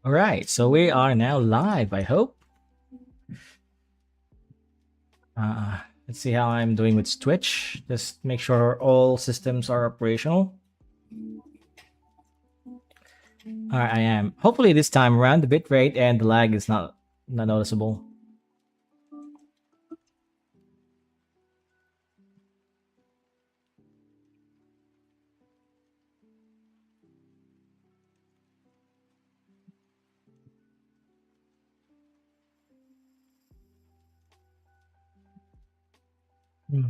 All right, so we are now live, I hope. Let's see how I'm doing with Twitch. Just make sure all systems are operational. All right, I am. Hopefully this time around the bitrate and the lag is not noticeable. Hmm.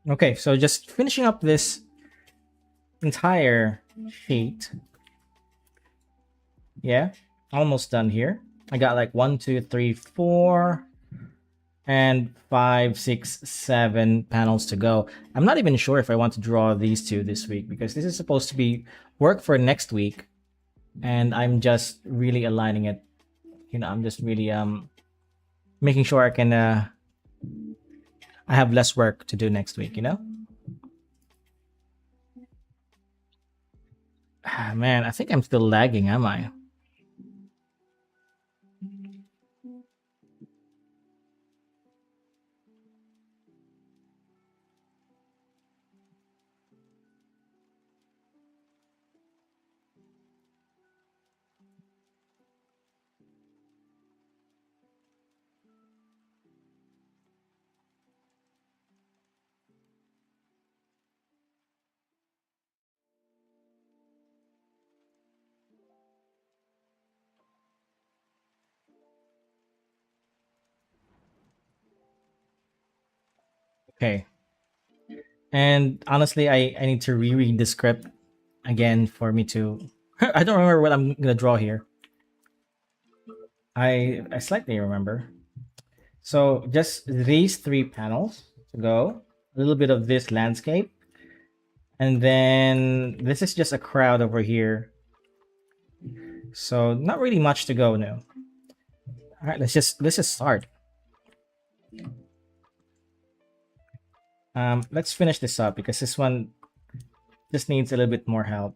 Okay, so just finishing up this entire sheet. Yeah, almost done here. I got like 1, 2, 3, 4, and 5, 6, 7 panels to go. I'm not even sure if I want to draw these two this week because this is supposed to be work for next week, and I'm just really aligning it. I'm just really making sure I have less work to do next week. Man, I think I'm still lagging, am I? Okay. And honestly, I need to reread the script again for me to. I don't remember what I'm gonna draw here. I slightly remember. So just these 3 panels to go. A little bit of this landscape, and then this is just a crowd over here. So not really much to go now. All right, let's just start. Let's finish this up because this one just needs a little bit more help.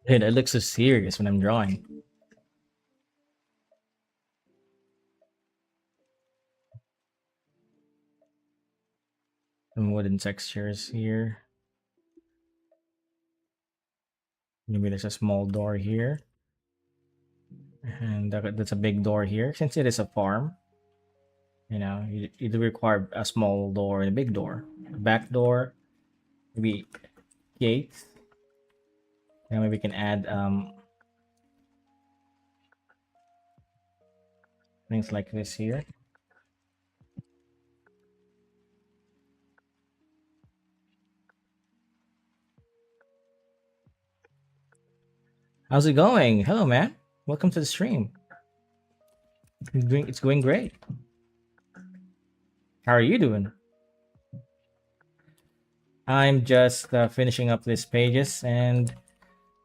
Dude, it looks so serious when I'm drawing. Some wooden textures here. Maybe there's a small door here. And that's a big door here. Since it is a farm, you do require a small door and a big door. A back door, maybe gates. And maybe we can add things like this here. How's it going? Hello, man. Welcome to the stream. It's going great. How are you doing? I'm just finishing up these pages, and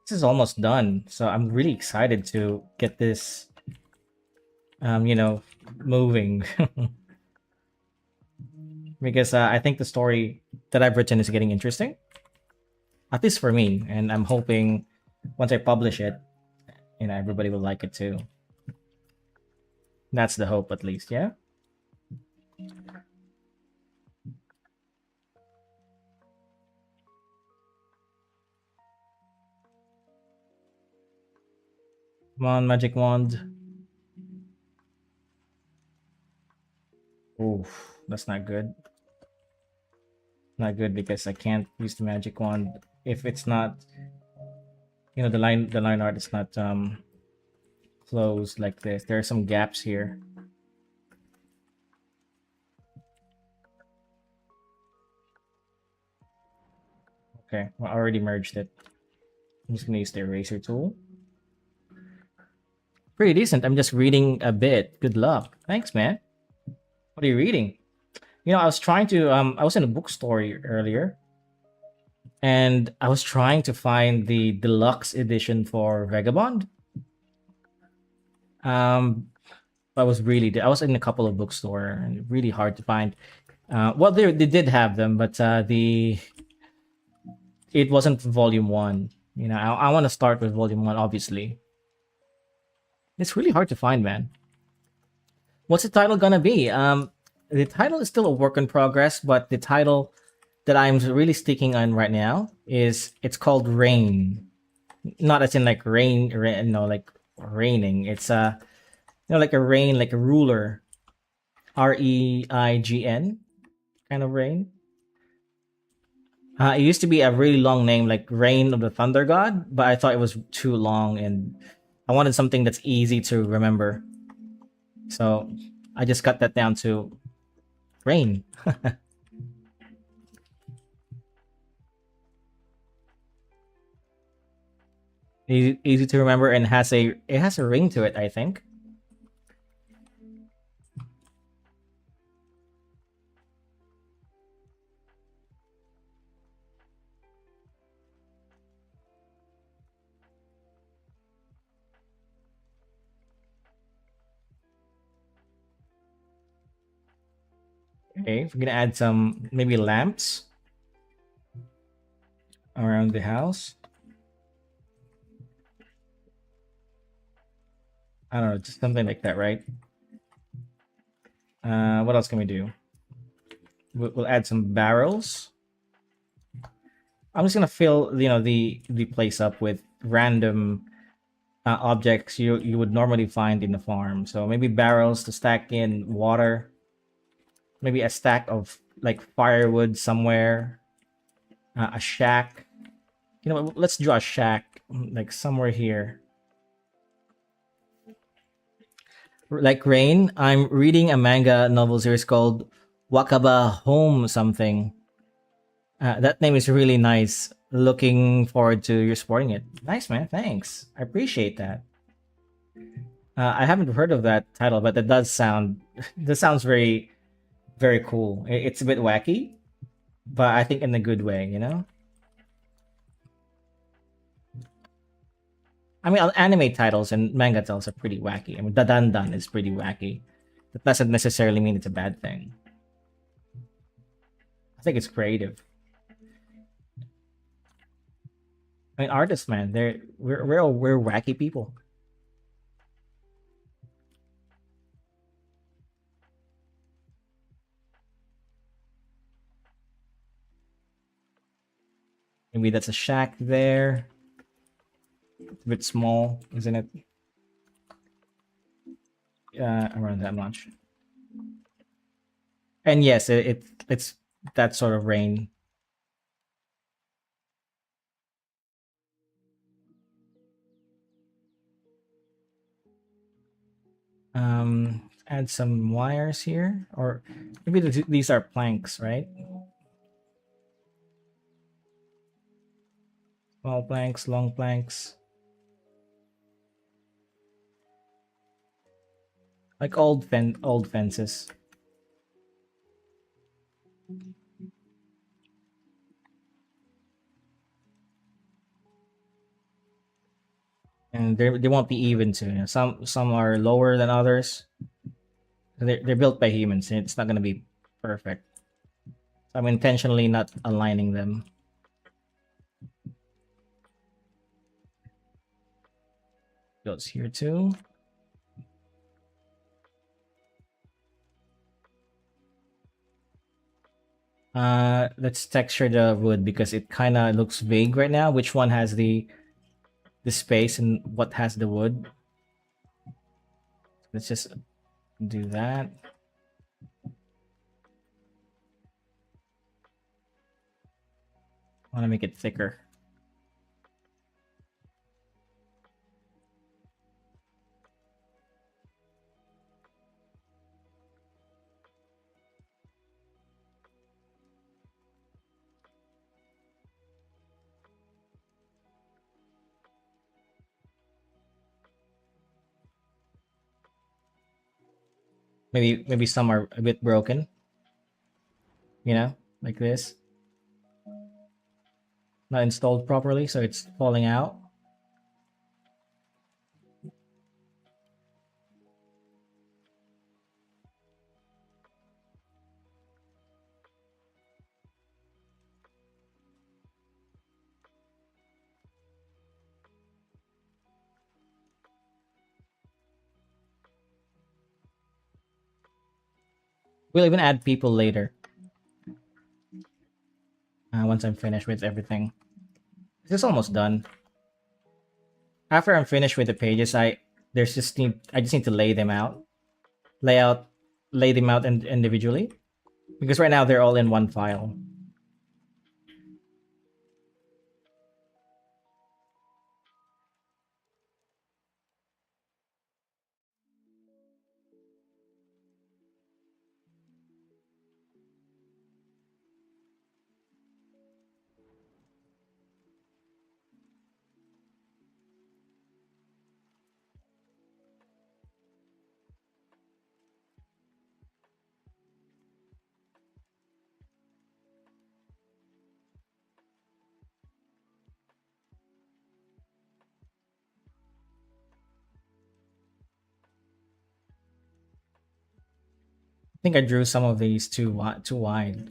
this is almost done. So I'm really excited to get this, you know, moving because I think the story that I've written is getting interesting, at least for me. And I'm hoping once I publish it, everybody will like it too. That's the hope, at least. Yeah. Come on, magic wand. Oof, that's not good. Not good because I can't use the magic wand if it's not, the line art is not closed like this. There are some gaps here. Okay, well, I already merged it. I'm just gonna use the eraser tool. Pretty decent. I'm just reading a bit. Good luck. Thanks, man. What are you reading? I was trying to I was in a bookstore earlier, and I was trying to find the deluxe edition for Vagabond. Um I was in a couple of bookstore and really hard to find. Well, they did have them, but the it wasn't volume one. I want to start with volume one, obviously. It's really hard to find, man. What's the title gonna be? The title is still a work in progress, but the title that I'm really sticking on right now is it's called Rain. Not as in like rain, no, like raining. It's like a rain, like a ruler. REIGN kind of rain. It used to be a really long name, like Reign of the Thunder God, but I thought it was too long, and I wanted something that's easy to remember. So I just cut that down to Rain. Easy to remember and has a ring to it, I think. Okay, we're gonna add some maybe lamps around the house. I don't know, just something like that, right? What else can we do? We'll add some barrels. I'm just gonna fill the place up with random objects you would normally find in the farm. So maybe barrels to stack in water. Maybe a stack of like firewood somewhere. A shack. Let's draw a shack like somewhere here. Like Rain, I'm reading a manga novel series called Wakaba Home something. That name is really nice. Looking forward to you supporting it. Nice, man. Thanks. I appreciate that. I haven't heard of that title, but that does sound that sounds very very cool. It's a bit wacky, but I think in a good way. I mean, anime titles and manga titles are pretty wacky. I mean, Dadandan is pretty wacky. That doesn't necessarily mean it's a bad thing. I think it's creative. I mean, artists, man, we're wacky people. Maybe that's a shack there. It's a bit small, isn't it? Around that much. And yes, it's that sort of rain. add some wires here, or maybe these are planks, right? Small planks, long planks, like old fences. And they won't be even too. Some are lower than others. They're built by humans, and it's not gonna be perfect. So I'm intentionally not aligning them. Goes here too. Let's texture the wood because it kind of looks vague right now. Which one has the space and what has the wood? Let's just do that. I want to make it thicker. Maybe some are a bit broken. You know, like this, not installed properly, so it's falling out. We'll even add people later. Once I'm finished with everything. This is almost done. After I'm finished with the pages, I just need to lay them out, lay out, lay them out individually because right now they're all in one file. I think I drew some of these too wide.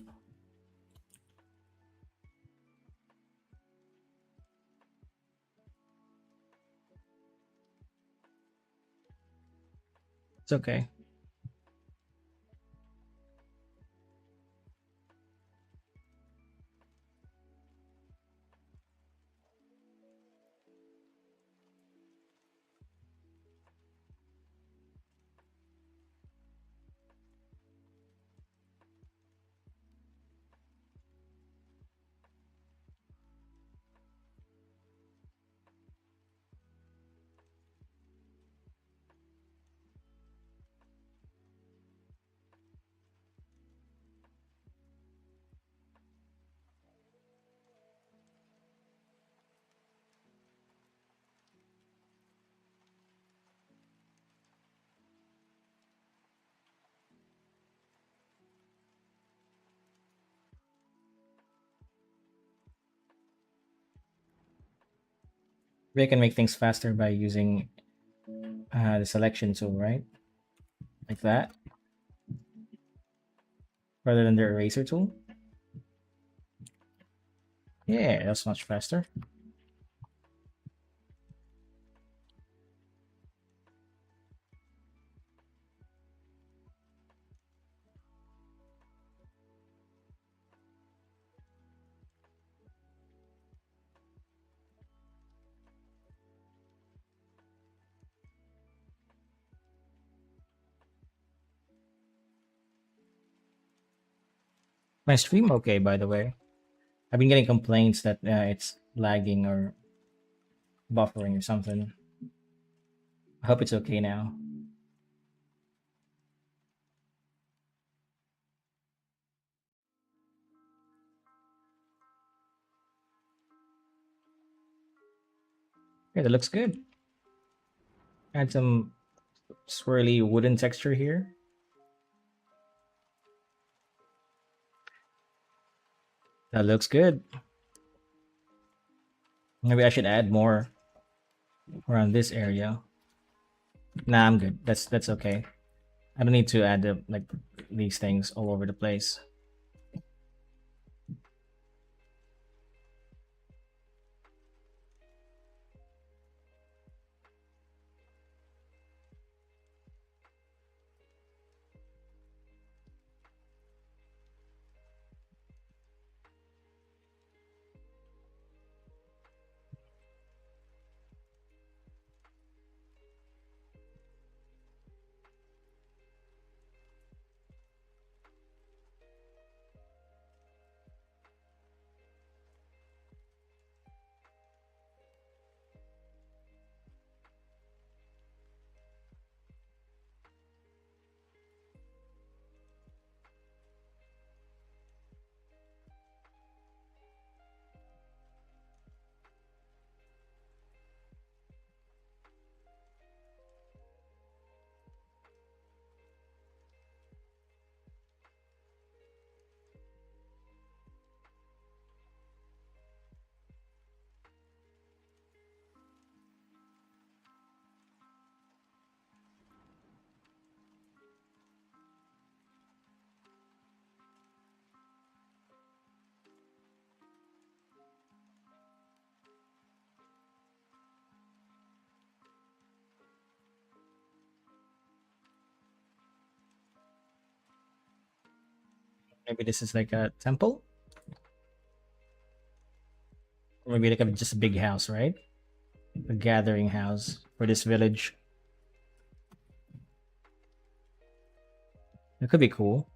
It's okay. We can make things faster by using the selection tool, right? Like that, rather than the eraser tool. Yeah, that's much faster. My stream okay, by the way. I've been getting complaints that it's lagging or buffering or something. I hope it's okay now. Okay, that looks good. Add some swirly wooden texture here. That looks good. Maybe I should add more around this area. Nah, I'm good. That's okay. I don't need to add like these things all over the place. Maybe this is like a temple, or maybe like just a big house, right? A gathering house for this village. It could be cool.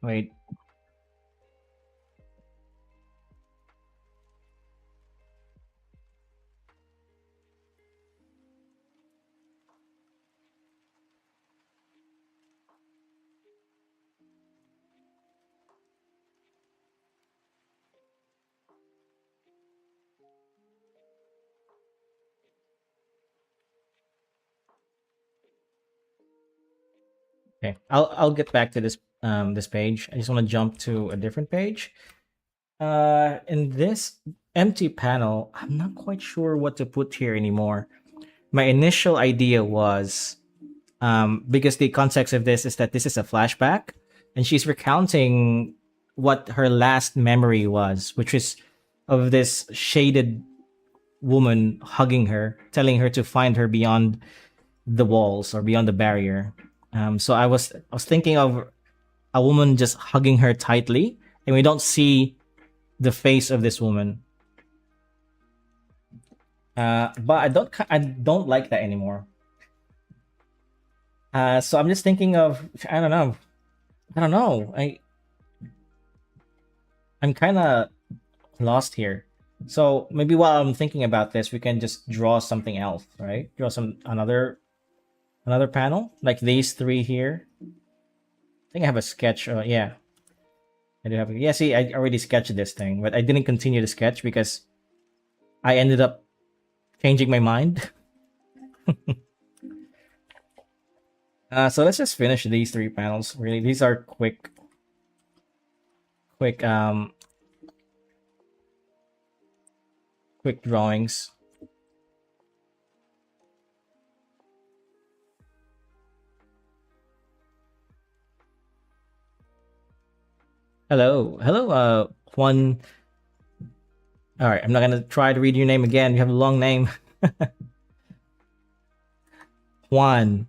Wait, okay. I'll get back to this page. I just want to jump to a different page. In this empty panel, I'm not quite sure what to put here anymore. My initial idea was because the context of this is that this is a flashback, and she's recounting what her last memory was, which is of this shaded woman hugging her, telling her to find her beyond the walls or beyond the barrier. So I was thinking of a woman just hugging her tightly, and we don't see the face of this woman. But I don't like that anymore. So I'm just thinking of, I don't know. I don't know. I'm kind of lost here. So maybe while I'm thinking about this, we can just draw something else, right? Draw some another panel like these three here. I think I have a sketch. Yeah, I do have. Yeah, see, I already sketched this thing, but I didn't continue the sketch because I ended up changing my mind. So let's just finish these three panels. Really, these are quick, quick drawings. Hello, hello, Juan. All right, I'm not gonna try to read your name again. You have a long name, Juan.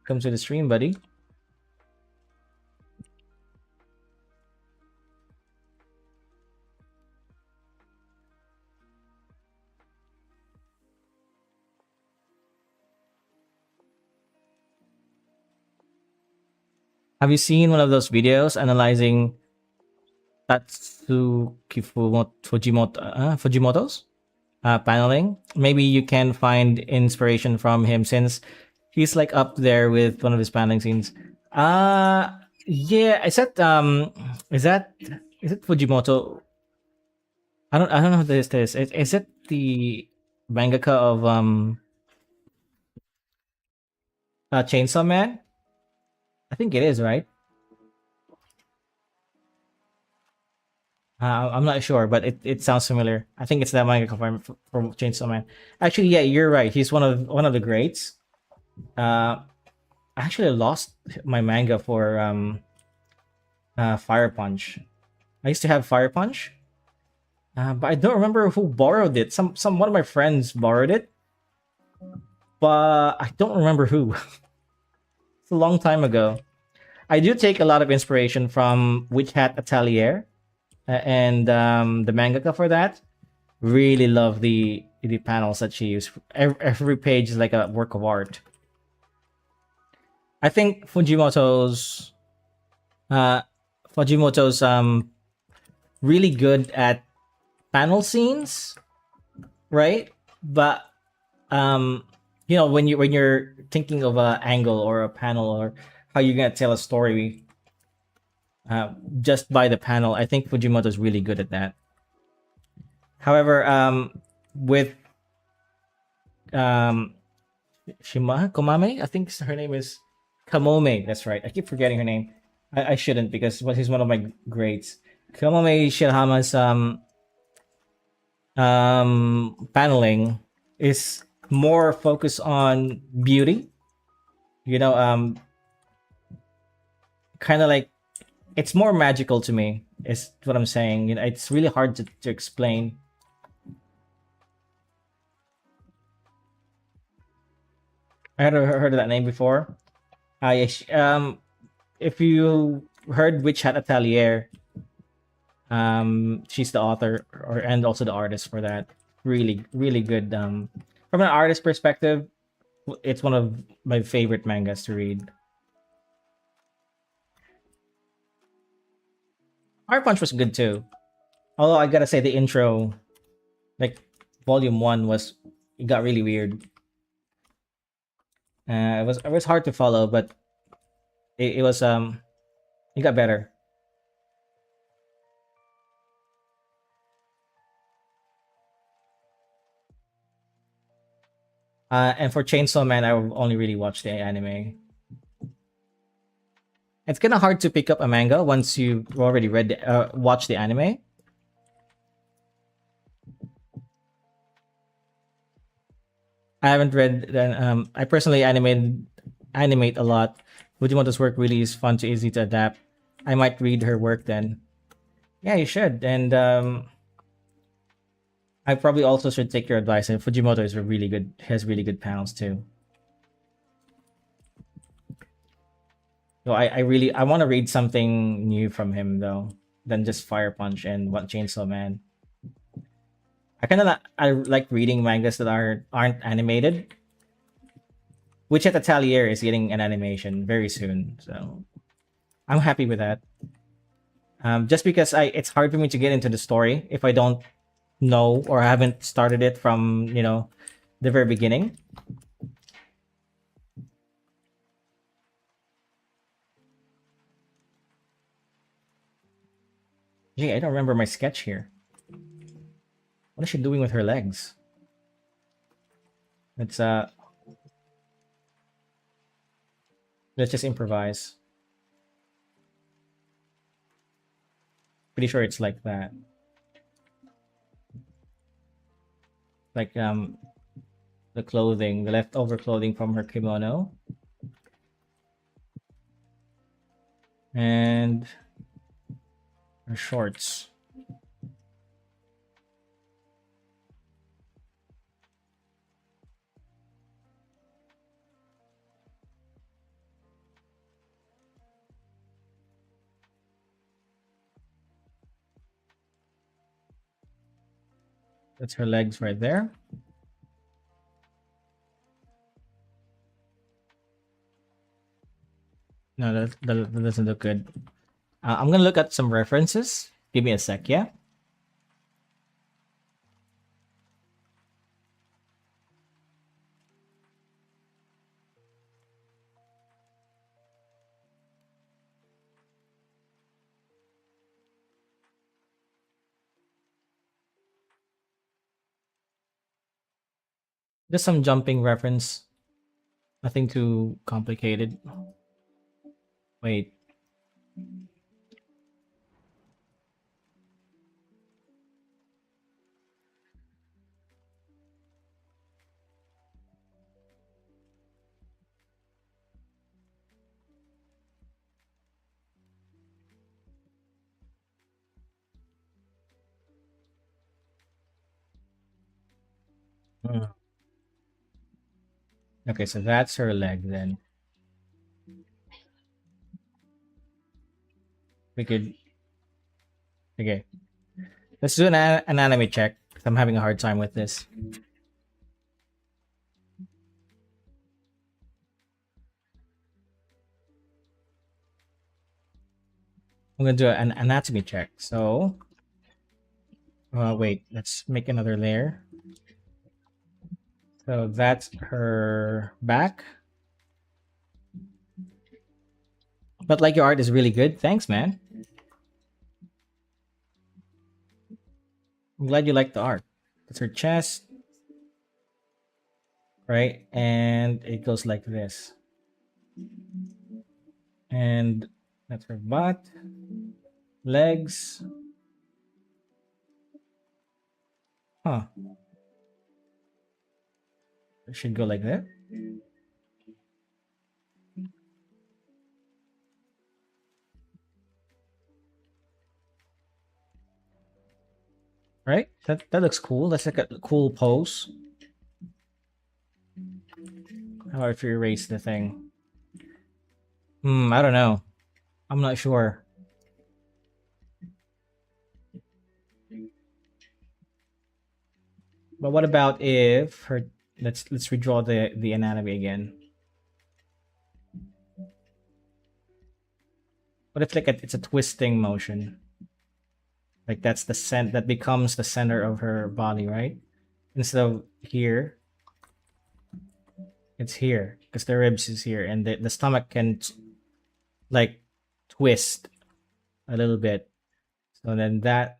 Come to the stream, buddy. Have you seen one of those videos analyzing Fujimoto's paneling? Maybe you can find inspiration from him since he's like up there with one of his paneling scenes. Yeah, is that is it Fujimoto? I don't know who this is. Is it the mangaka of Chainsaw Man? I think it is, right? I'm not sure, but it sounds familiar. I think it's that mangaka from Chainsaw Man. Actually, yeah, you're right. He's one of the greats. I actually lost my manga for Fire Punch. I used to have Fire Punch, but I don't remember who borrowed it. Some one of my friends borrowed it, but I don't remember who. It's a long time ago. I do take a lot of inspiration from Witch Hat Atelier and the mangaka for that. Really love the panels that she used. Every page is like a work of art. I think uh, Fujimoto's really good at panel scenes, right? But um, when you're thinking of a angle or a panel or how you're gonna tell a story uh, just by the panel, I think Fujimoto's really good at that. However, with um, Shima Komame, I think her name is Kamome. That's right. I keep forgetting her name. I shouldn't because he's one of my greats. Kamome Shirahama's paneling is more focused on beauty. You know, kind of like it's more magical to me. Is what I'm saying. You know, it's really hard to explain. I had heard of that name before. Yes, if you heard Witch Hat Atelier, she's the author or and also the artist for that. Really, really good. From an artist perspective, it's one of my favorite mangas to read. Fire Punch was good too. Although I gotta say the intro, like volume one, was it got really weird. It was hard to follow, but it was it got better. And for Chainsaw Man, I only really watched the anime. It's kind of hard to pick up a manga once you already watched the anime. I haven't read. Then I personally animate a lot. Fujimoto's work really is fun to easy to adapt. I might read her work then. Yeah, you should. And I probably also should take your advice. And Fujimoto is a really good has really good panels too. So I want to read something new from him though than just Fire Punch and What Chainsaw Man. I like reading mangas that aren't animated. Which at Atelier is getting an animation very soon, so I'm happy with that. Just because it's hard for me to get into the story if I don't know or haven't started it from the very beginning. Gee, I don't remember my sketch here. What is she doing with her legs? Let's uh let's just improvise. Pretty sure it's like that. Like the clothing, the leftover clothing from her kimono, and her shorts. That's her legs right there. No, that doesn't look good. I'm gonna look at some references. Give me a sec, yeah. Just some jumping reference. Nothing too complicated. Wait. Hmm. Okay, so that's her leg then. We could. Okay. Let's do an anatomy check. 'Cause I'm having a hard time with this. I'm gonna do an anatomy check. So, wait, let's make another layer. So that's her back. But like your art is really good. Thanks, man. I'm glad you like the art. That's her chest, right? And it goes like this. And that's her butt, legs. Huh. It should go like that. Right? That looks cool. That's like a cool pose. How about if you erase the thing? I don't know. I'm not sure. But what about if her let's redraw the anatomy again. What if like it's a twisting motion? Like that's that becomes the center of her body, right? Instead of here, it's here because the ribs is here, and the stomach can like twist a little bit. So then that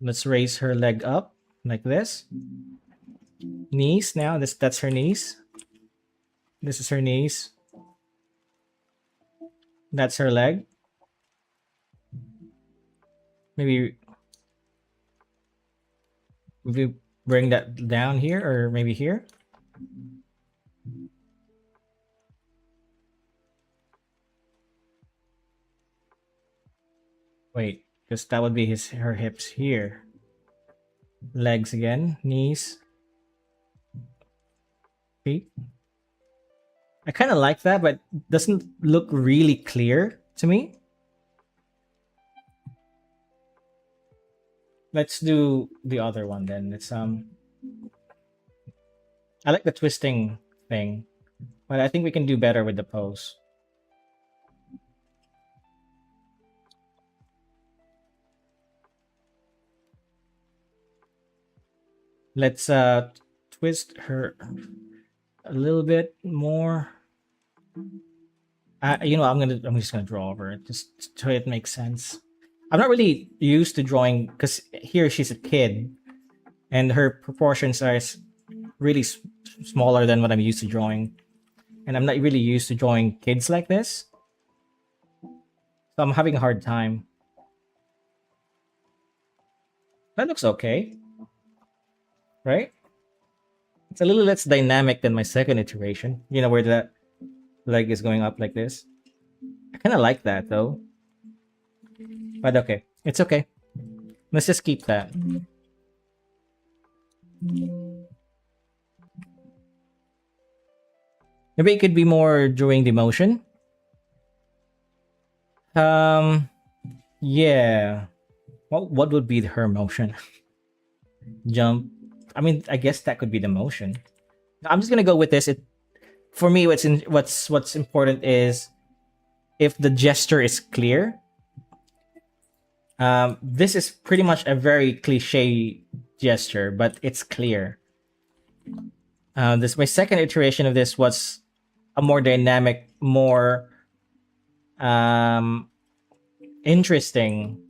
let's raise her leg up like this. Knees now. That's her knees. This is her knees. That's her leg. Maybe we bring that down here or maybe here. Wait, because that would be her hips here. Legs again, knees, feet. I kind of like that, but doesn't look really clear to me. Let's do the other one then. It's I like the twisting thing, but I think we can do better with the pose. Let's twist her a little bit more. I'm just gonna draw over it just so it makes sense. I'm not really used to drawing because here she's a kid, and her proportions are really smaller than what I'm used to drawing, and I'm not really used to drawing kids like this, so I'm having a hard time. That looks okay, right? It's a little less dynamic than my second iteration. You know where that leg is going up like this. I kind of like that though, but okay, it's okay. Let's just keep that. Maybe it could be more during the motion. Um, yeah. What would be her motion? Jump. I mean, I guess that could be the motion. I'm just gonna go with this. It for me, what's important is if the gesture is clear. This is pretty much a very cliche gesture, but it's clear. This my second iteration of this was a more dynamic, more interesting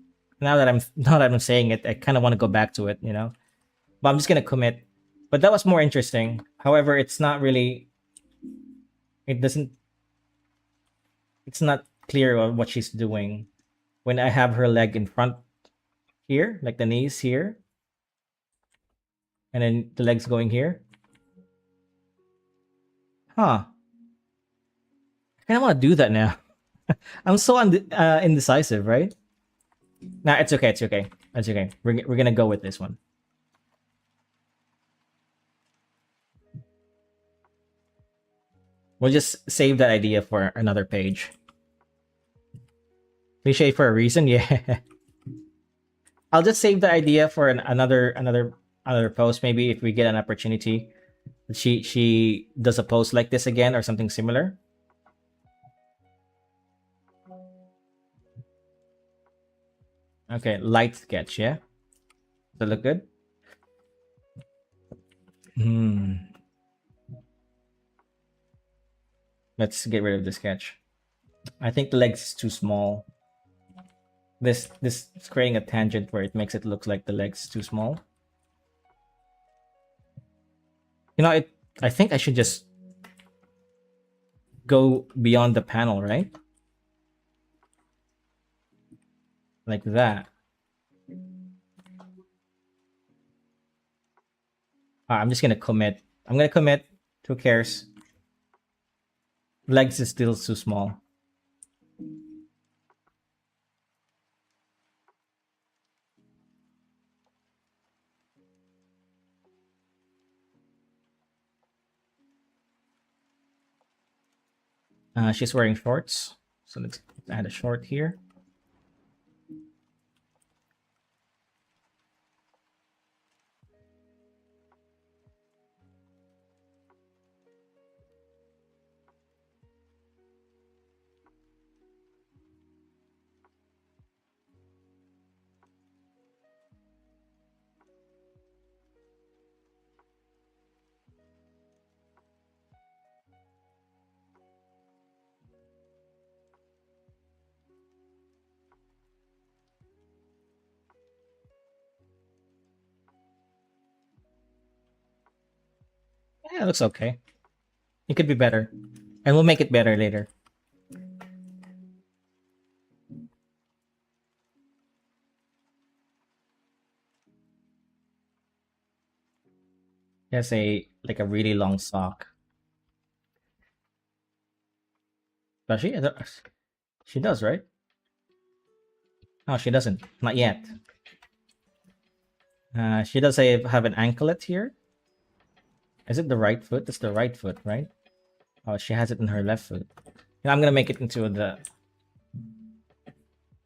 Now that I'm now that I'm saying it, I kind of want to go back to it, you know. But I'm just gonna commit. But that was more interesting. However, it's not really. It doesn't. It's not clear on what she's doing when I have her leg in front here, like the knees here, and then the legs going here. Huh? I kind of want to do that now. I'm so indecisive, right? Nah, it's okay. It's okay. It's okay. We're gonna go with this one. We'll just save that idea for another page. Cliche for a reason, yeah. I'll just save the idea for another post. Maybe if we get an opportunity, she does a post like this again or something similar. Okay, light sketch. Yeah, does that look good? Hmm. Let's get rid of the sketch. I think the legs is too small. This is creating a tangent where it makes it look like the legs too small. You know, it. I think I should just go beyond the panel, right? Like that. I'm just gonna commit. I'm gonna commit. Who cares? Legs is still too small. She's wearing shorts, so let's add a short here. Yeah, it looks okay. It could be better, and we'll make it better later. He has a like a really long sock. Does she? She does, right? No, she doesn't. Not yet. She does have an anklet here. Is it the right foot? That's the right foot, right? Oh, she has it in her left foot. Yeah, I'm gonna make it into the.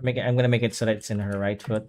I'm gonna make it so that it's in her right foot.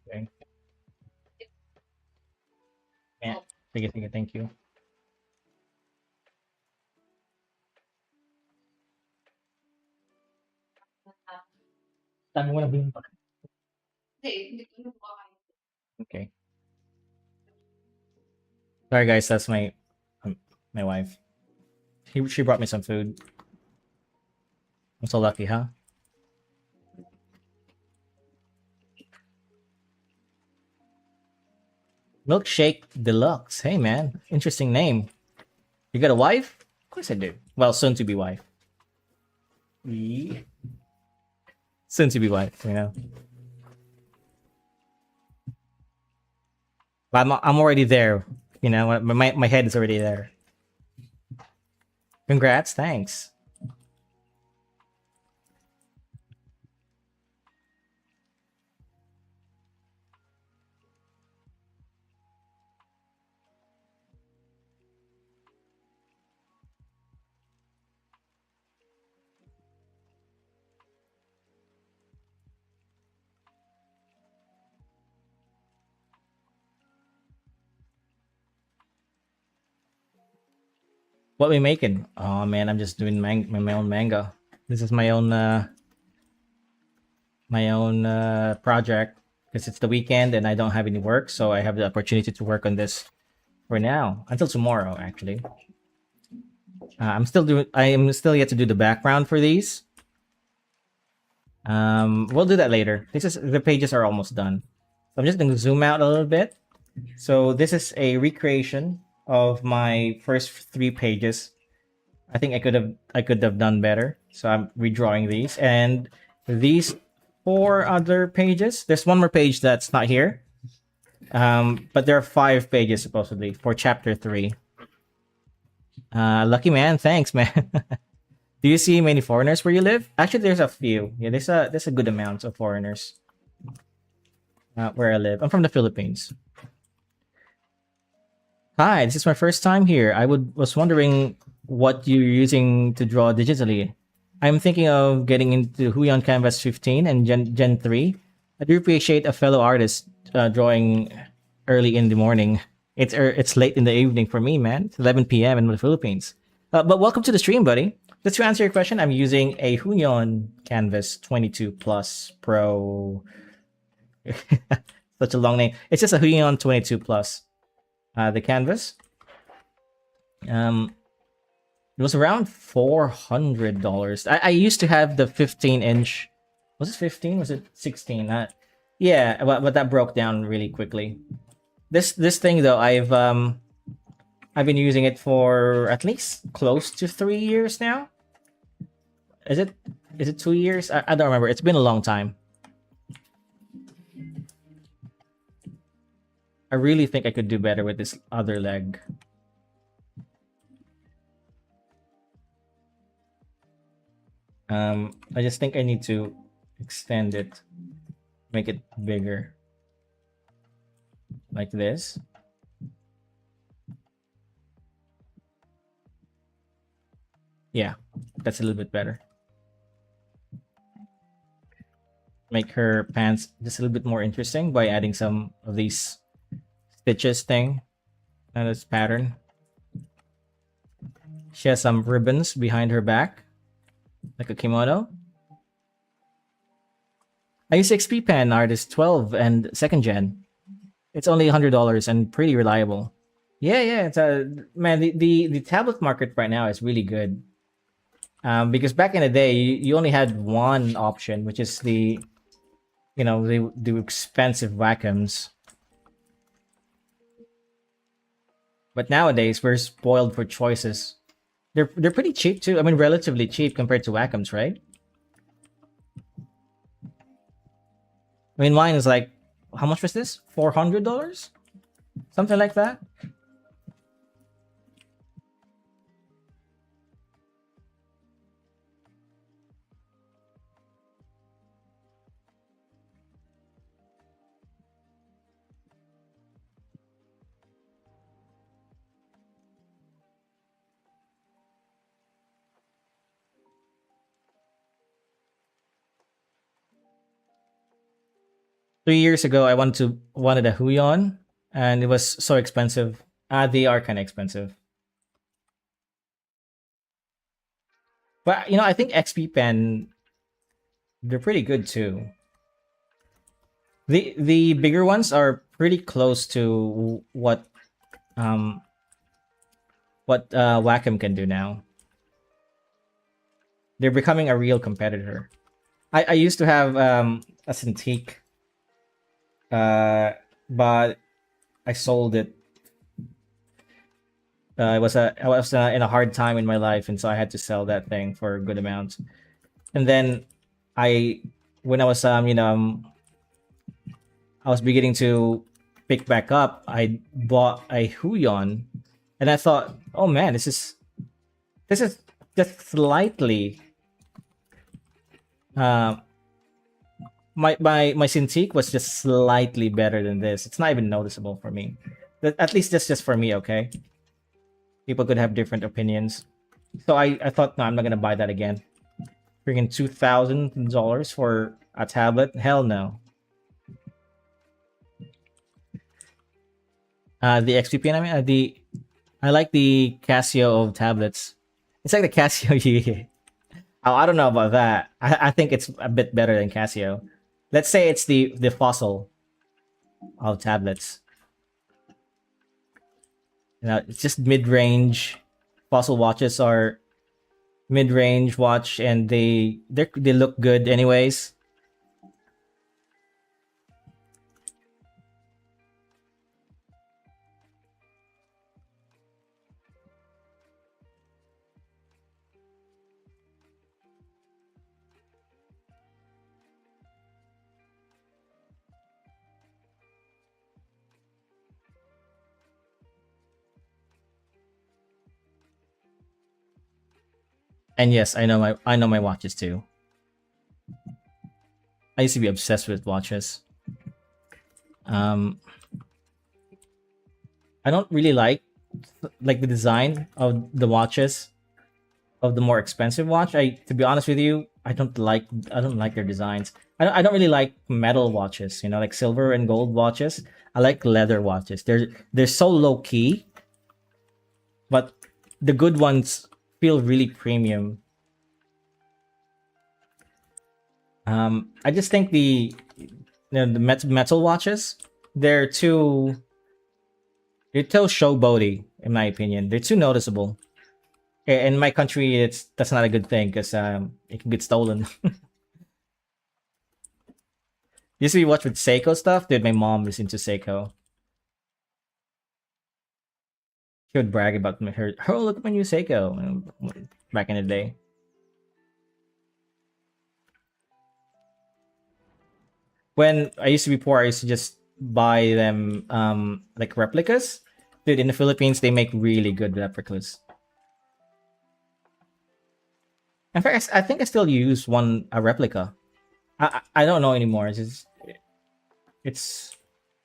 Okay. Yeah. Sige, sige, thank you. Okay. Sorry, guys. That's um, my wife. She brought me some food. I'm so lucky, huh? Milkshake Deluxe. Hey, man. Interesting name. You got a wife? Of course I do. Well, soon to be wife. Yeah. Soon to be wife, you know. But I'm already there. You know, my head is already there. Congrats. Thanks. What we making? Oh man, I'm just doing my own manga. This is my own project because it's the weekend and I don't have any work, so I have the opportunity to work on this for now until tomorrow. Actually, I am still yet to do the background for these. We'll do that later. The pages are almost done. So I'm just going to zoom out a little bit. So this is a recreation of my first three pages. I think I could have done better. So I'm redrawing these and these four other pages. There's one more page that's not here. But there are 5 pages supposedly for chapter 3. Lucky man, thanks, man. Do you see many foreigners where you live? Actually, there's a few. Yeah, there's a good amount of foreigners where I live. I'm from the Philippines. Hi, this is my first time here. Was wondering what you're using to draw digitally. I'm thinking of getting into Huion Canvas 15 and Gen 3. I do appreciate a fellow artist drawing early in the morning. It's late in the evening for me, man. It's 11 p.m. in the Philippines. But welcome to the stream, buddy. Just to answer your question, I'm using a Huion Canvas 22 Plus Pro. Such a long name. It's just a Huion 22 Plus. The canvas. It was around $400. I used to have the 15-inch. Was it 15? Was it 16? Yeah, but that broke down really quickly. This thing though, I've been using it for at least close to 3 years now. Is it 2 years? I don't remember. It's been a long time. I really think I could do better with this other leg. I just think I need to extend it, make it bigger, like this. Yeah, that's a little bit better. Make her pants just a little bit more interesting by adding some of these stitches thing and this pattern. She has some ribbons behind her back, like a kimono. I use XP Pen Artist 12 and 2nd gen. It's only $100 and pretty reliable. Yeah. It's a man. The tablet market right now is really good. Because back in the day, you only had one option, which is the expensive Wacom's. But nowadays, we're spoiled for choices. They're pretty cheap too. I mean, relatively cheap compared to Wacom's, right? I mean, mine is like, how much was this? $400, something like that. 3 years ago, I wanted a Huion, and it was so expensive. They are kind of expensive. But I think XP Pen they're pretty good too. The bigger ones are pretty close to um what Wacom can do now. They're becoming a real competitor. I used to have a Cintiq, uh, but I sold it. I was in a hard time in my life, and so I had to sell that thing for a good amount. And then I, when I was I was beginning to pick back up, I bought a Huion, and I thought, oh man, this is just slightly. Uh, my Cintiq was just slightly better than this. It's not even noticeable for me. At least that's just for me, okay? People could have different opinions. So I thought, no, I'm not gonna buy that again. Freaking $2,000 for a tablet? Hell no. The XP I mean, I like the Casio of tablets. It's like the Casio. Oh, I don't know about that. I think it's a bit better than Casio. Let's say it's the fossil of tablets. It's just mid-range. Fossil watches are mid-range watch, and they look good anyways. And yes, I know my watches too. I used to be obsessed with watches. Um, I don't really like the design of the watches of the more expensive watch. To be honest with you, I don't like their designs. I don't really like metal watches, like silver and gold watches. I like leather watches. They're so low key, but the good ones feel really premium. I just think the metal watches, they're too they're too showboaty in my opinion. They're too noticeable. In my country, that's not a good thing because it can get stolen. Used to be watch with Seiko stuff, dude. My mom is into Seiko. She would brag about her. Oh, look at my new Seiko. Back in the day. When I used to be poor, I used to just buy them like replicas. Dude, in the Philippines, they make really good replicas. In fact, I think I still use a replica. I don't know anymore. It's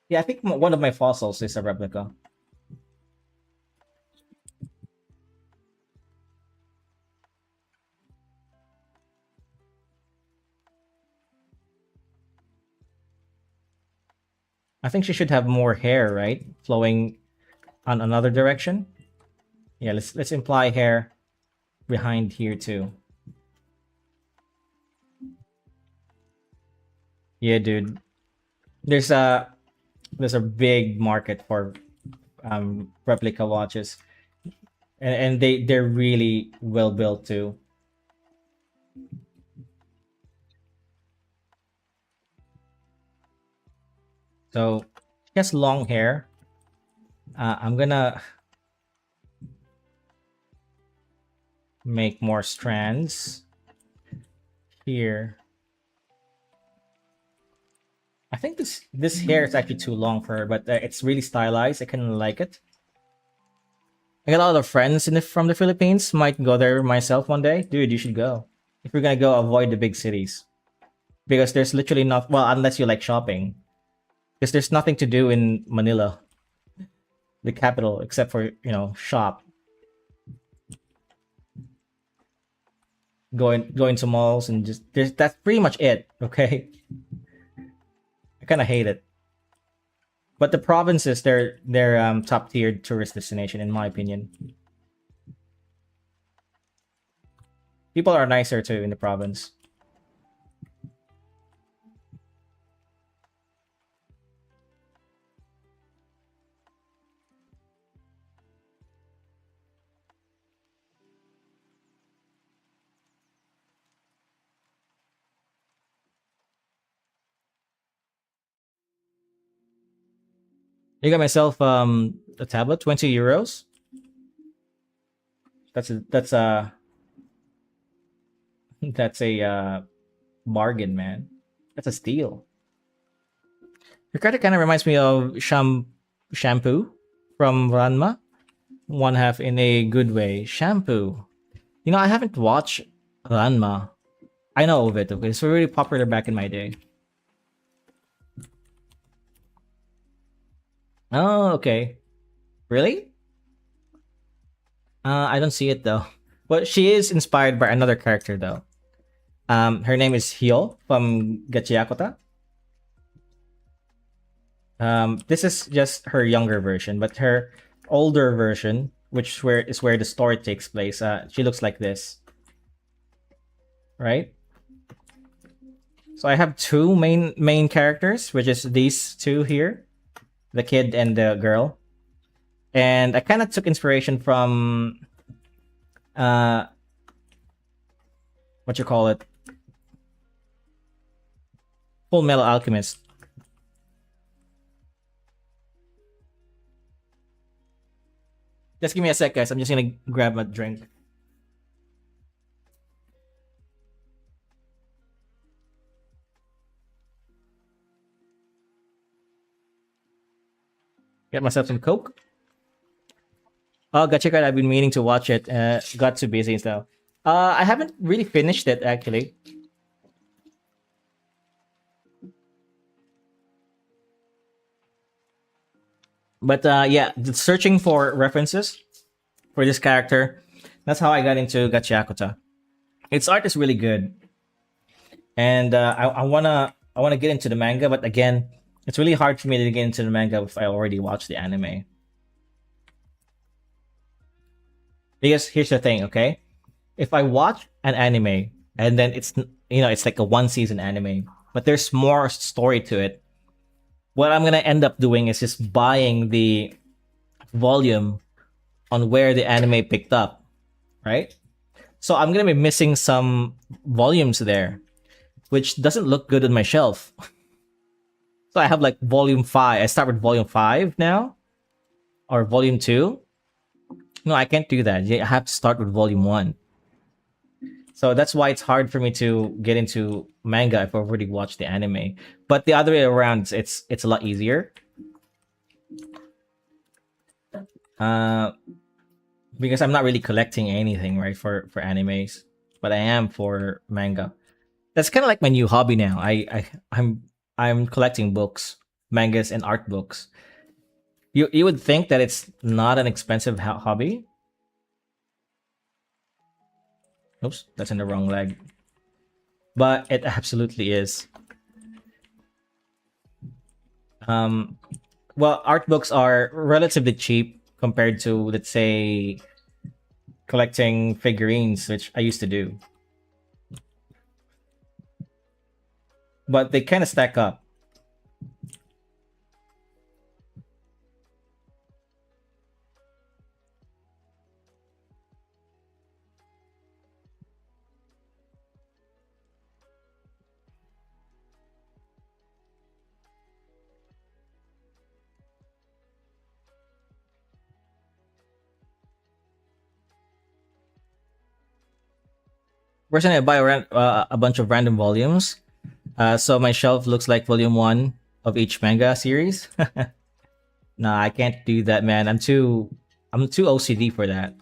yeah. I think one of my fossils is a replica. I think she should have more hair, right? Flowing on another direction. Yeah, let's imply hair behind here too. Yeah, dude. There's a there's a big market for replica watches, and they're really well built too. So she has long hair. I'm gonna make more strands here. I think this hair is actually too long for her, but it's really stylized. I kind of like it. I got a lot of friends from the Philippines. Might go there myself one day. Dude, you should go. If you're gonna go, avoid the big cities because there's literally not well unless you like shopping. Because there's nothing to do in Manila, the capital, except for shop, going to malls and that's pretty much it. Okay, I kind of hate it. But the provinces, they're top tier tourist destination in my opinion. People are nicer too in the province. I got myself a tablet, 20 euros. That's a that's a bargain, man. That's a steal. Your character kind of reminds me of shampoo from Ranma. One half in a good way. Shampoo. You know, I haven't watched Ranma. I know of it. Okay, it's really popular back in my day. Oh, okay. Really? I don't see it though. But she is inspired by another character though. Her name is Hyo from Gachiakota. This is just her younger version, but her older version, which where is where the story takes place, she looks like this, right? So I have two main characters, which is these two here, the kid and the girl, and I kind of took inspiration from uh, what you call it, Full Metal Alchemist. Just give me a sec, guys. I'm just gonna grab a drink. Get myself some Coke. Oh, gotcha. God, I've been meaning to watch it. Got too busy and stuff. I haven't really finished it actually. But yeah, searching for references for this character. That's how I got into Gachiakuta. Its art is really good, and I wanna get into the manga, but again, it's really hard for me to get into the manga if I already watched the anime. Because here's the thing, okay? If I watch an anime and then it's like a one season anime, but there's more story to it. What I'm gonna end up doing is just buying the volume on where the anime picked up, right? So I'm gonna be missing some volumes there, which doesn't look good on my shelf. So I have like volume five. I start with volume five now, or volume two. No, I can't do that. I have to start with volume one. So that's why it's hard for me to get into manga if I've already watched the anime. But the other way around, it's a lot easier. Uh, because I'm not really collecting anything, right, for animes, but I am for manga. That's kind of like my new hobby now. I'm collecting books, mangas, and art books. You would think that it's not an expensive hobby. Oops, that's in the wrong leg. But it absolutely is. Um, well, art books are relatively cheap compared to, let's say, collecting figurines, which I used to do. But they kind of stack up. Personally, I buy a bunch of random volumes. So my shelf looks like volume one of each manga series. Nah, I can't do that, man. I'm too OCD for that.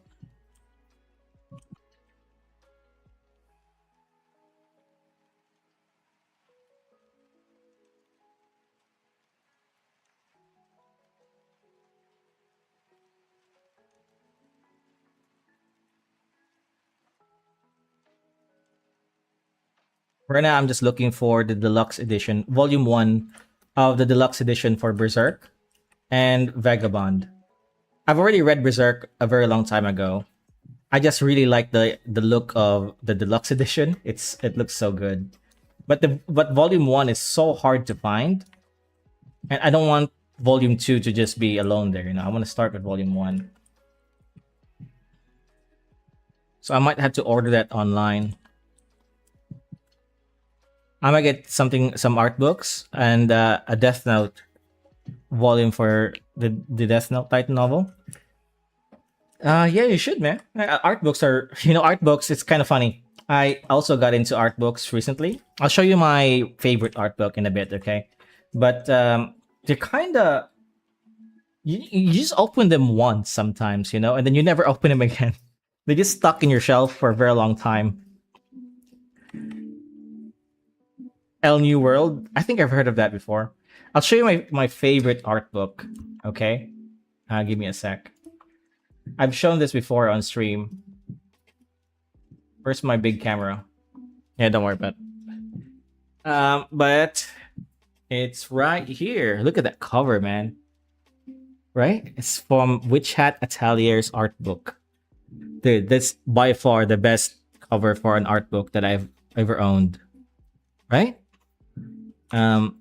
Right now, I'm just looking for the deluxe edition, volume one of the deluxe edition for Berserk and Vagabond. I've already read Berserk a very long time ago. I just really like the look of the deluxe edition. It looks so good. But volume one is so hard to find, and I don't want volume two to just be alone there. I want to start with volume one. So I might have to order that online. I might get some art books and a Death Note volume for the Death Note title novel. Yeah, you should, man. Art books are, art books. It's kind of funny. I also got into art books recently. I'll show you my favorite art book in a bit, okay? But they're kind of you just open them once sometimes, and then you never open them again. They just stuck in your shelf for a very long time. El New World. I think I've heard of that before. I'll show you my favorite art book. Okay, give me a sec. I've shown this before on stream. Where's my big camera? Yeah, don't worry about it. But it's right here. Look at that cover, man. Right? It's from Witch Hat Atelier's art book. Dude, that's by far the best cover for an art book that I've ever owned. Right? Um,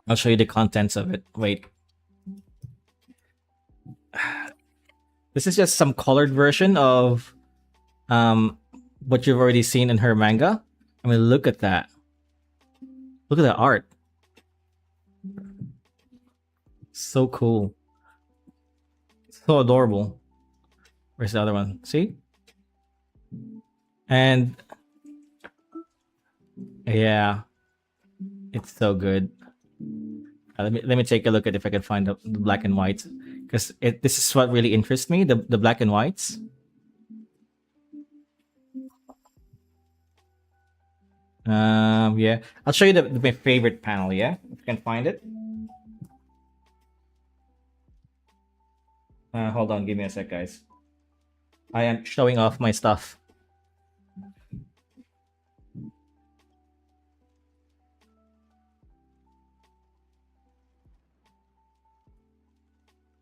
I'll show you the contents of it. Wait. This is just some colored version of what you've already seen in her manga. I mean, look at that. Look at that art. So cool. So adorable. Where's the other one? See? And yeah, it's so good. Let me take a look at if I can find the black and white, because this is what really interests me, the black and whites. Yeah, I'll show you my favorite panel. Yeah, if you can find it. Hold on, give me a sec, guys. I am showing off my stuff.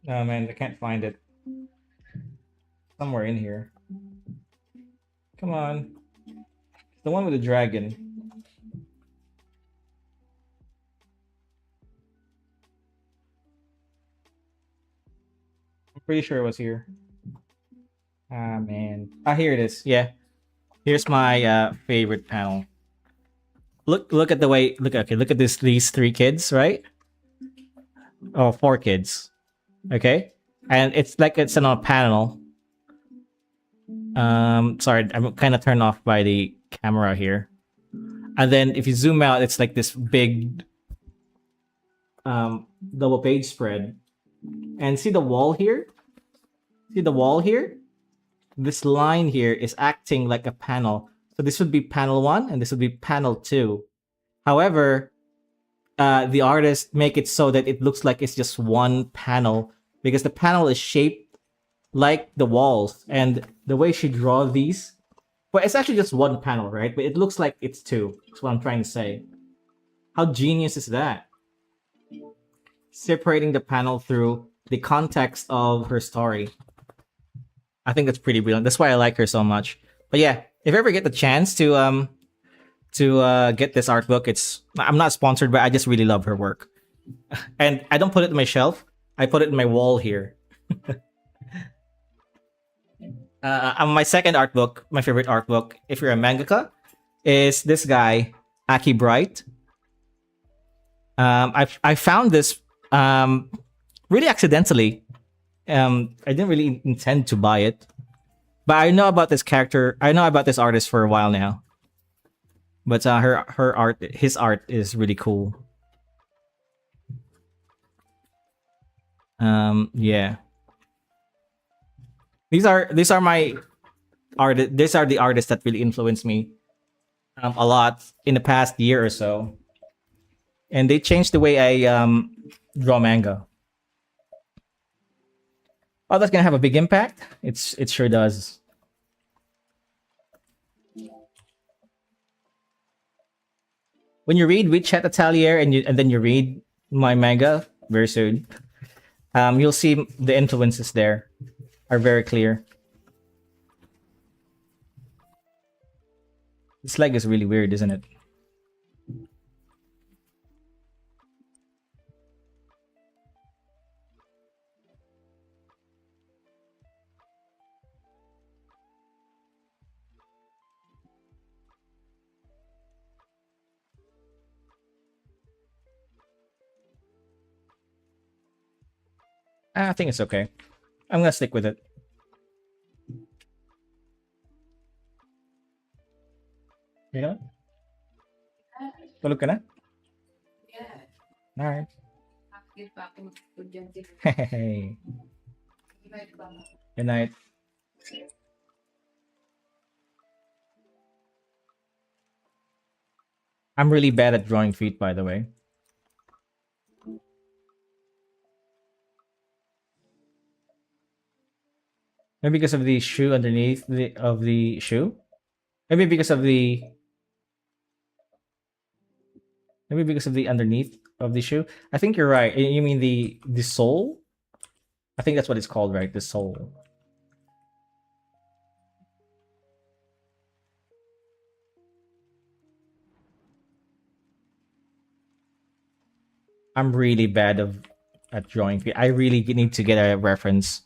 Oh man, I can't find it. Somewhere in here. Come on. It's the one with the dragon. I'm pretty sure it was here. Ah man. Ah, here it is. Yeah. Here's my favorite panel. Look at the way look at these three kids, right? Oh, four kids. Okay? And it's like it's on a panel. Sorry, I'm kind of turned off by the camera here. And then if you zoom out, it's like this big double page spread. And see the wall here? See the wall here? This line here is acting like a panel. So this would be panel 1 and this would be panel 2. However, the artist make it so that it looks like it's just one panel, because the panel is shaped like the walls, and the way she draw these, well, it's actually just one panel, right? But it looks like it's two. That's what I'm trying to say. How genius is that? Separating the panel through the context of her story. I think that's pretty brilliant. That's why I like her so much. But yeah, if you ever get the chance to get this art book, I'm not sponsored, but I just really love her work. And I don't put it in my shelf. I put it in my wall here. My second art book, my favorite art book, if you're a mangaka, is this guy, Aki Bright. I found this really accidentally. I didn't really intend to buy it, but I know about this character. I know about this artist for a while now. But his art is really cool. Yeah. These are my art. These are the artists that really influenced me a lot in the past year or so, and they changed the way I draw manga. Oh, that's gonna have a big impact. It sure does. When you read Witch Hat Atelier and then you read my manga very soon, you'll see the influences there are very clear. This leg is really weird, isn't it? I think it's okay. I'm gonna stick with it. You know? Tulog ka na? Alright. Hey. Good night. I'm really bad at drawing feet, by the way. Maybe because of the shoe underneath the shoe. Maybe because of the maybe because of the underneath of the shoe. I think you're right. You mean the sole? I think that's what it's called, right? The sole. I'm really bad at drawing feet. I really need to get a reference.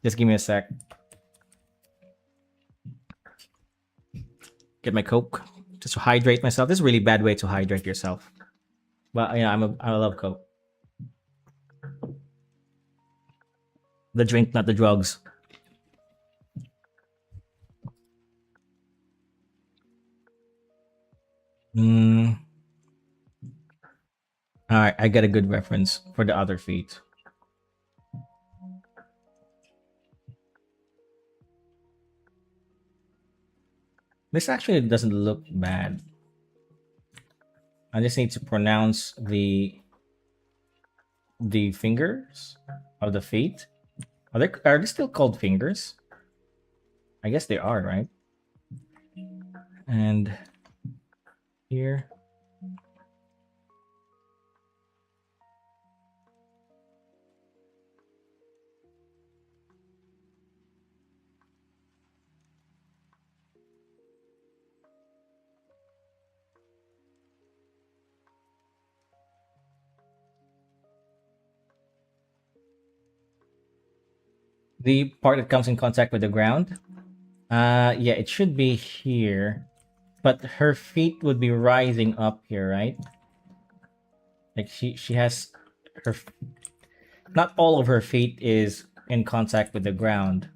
Just give me a sec. Get my Coke just to hydrate myself. This is a really bad way to hydrate yourself. But yeah, I love Coke. The drink, not the drugs. Mm, all right, I got a good reference for the other feet. This actually doesn't look bad. I just need to pronounce the fingers of the feet. Are they still called fingers? I guess they are, right? And here. The part that comes in contact with the ground. Yeah, it should be here. But her feet would be rising up here, right? Like she has her not all of her feet is in contact with the ground.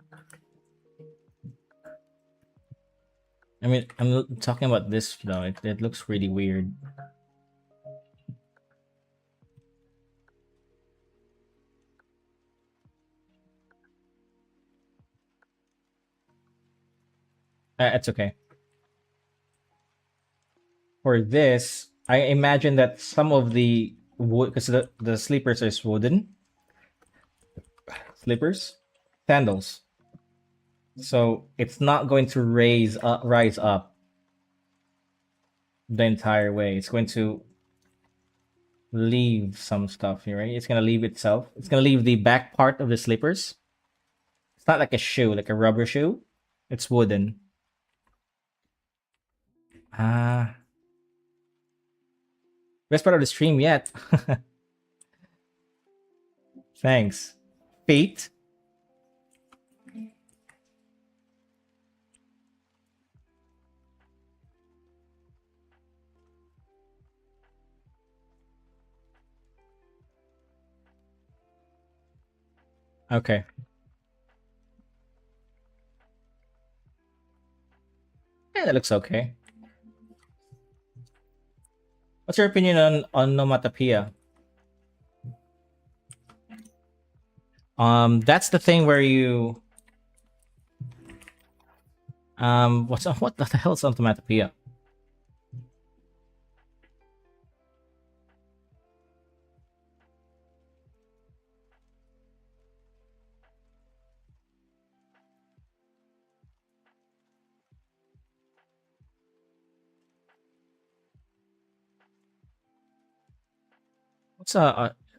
I mean, I'm talking about this though. It looks really weird. It's okay. For this, I imagine that some of the wood, because the sleepers is wooden slippers, sandals. So it's not going to rise up the entire way. It's going to leave some stuff here, right? It's gonna leave itself. It's gonna leave the back part of the slippers. It's not like a shoe, like a rubber shoe. It's wooden. Ah, best part of the stream yet. Thanks. Feet. Okay. Yeah, that looks okay. What's your opinion on onomatopoeia? That's the thing where you what the hell is onomatopoeia? What's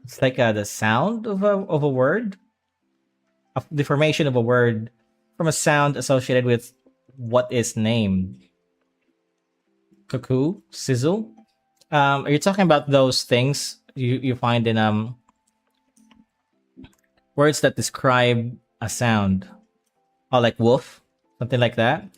it's like the sound of a word, the formation of a word from a sound associated with what is named. Cuckoo, sizzle. Are you talking about those things you find in words that describe a sound? Oh, like wolf, something like that.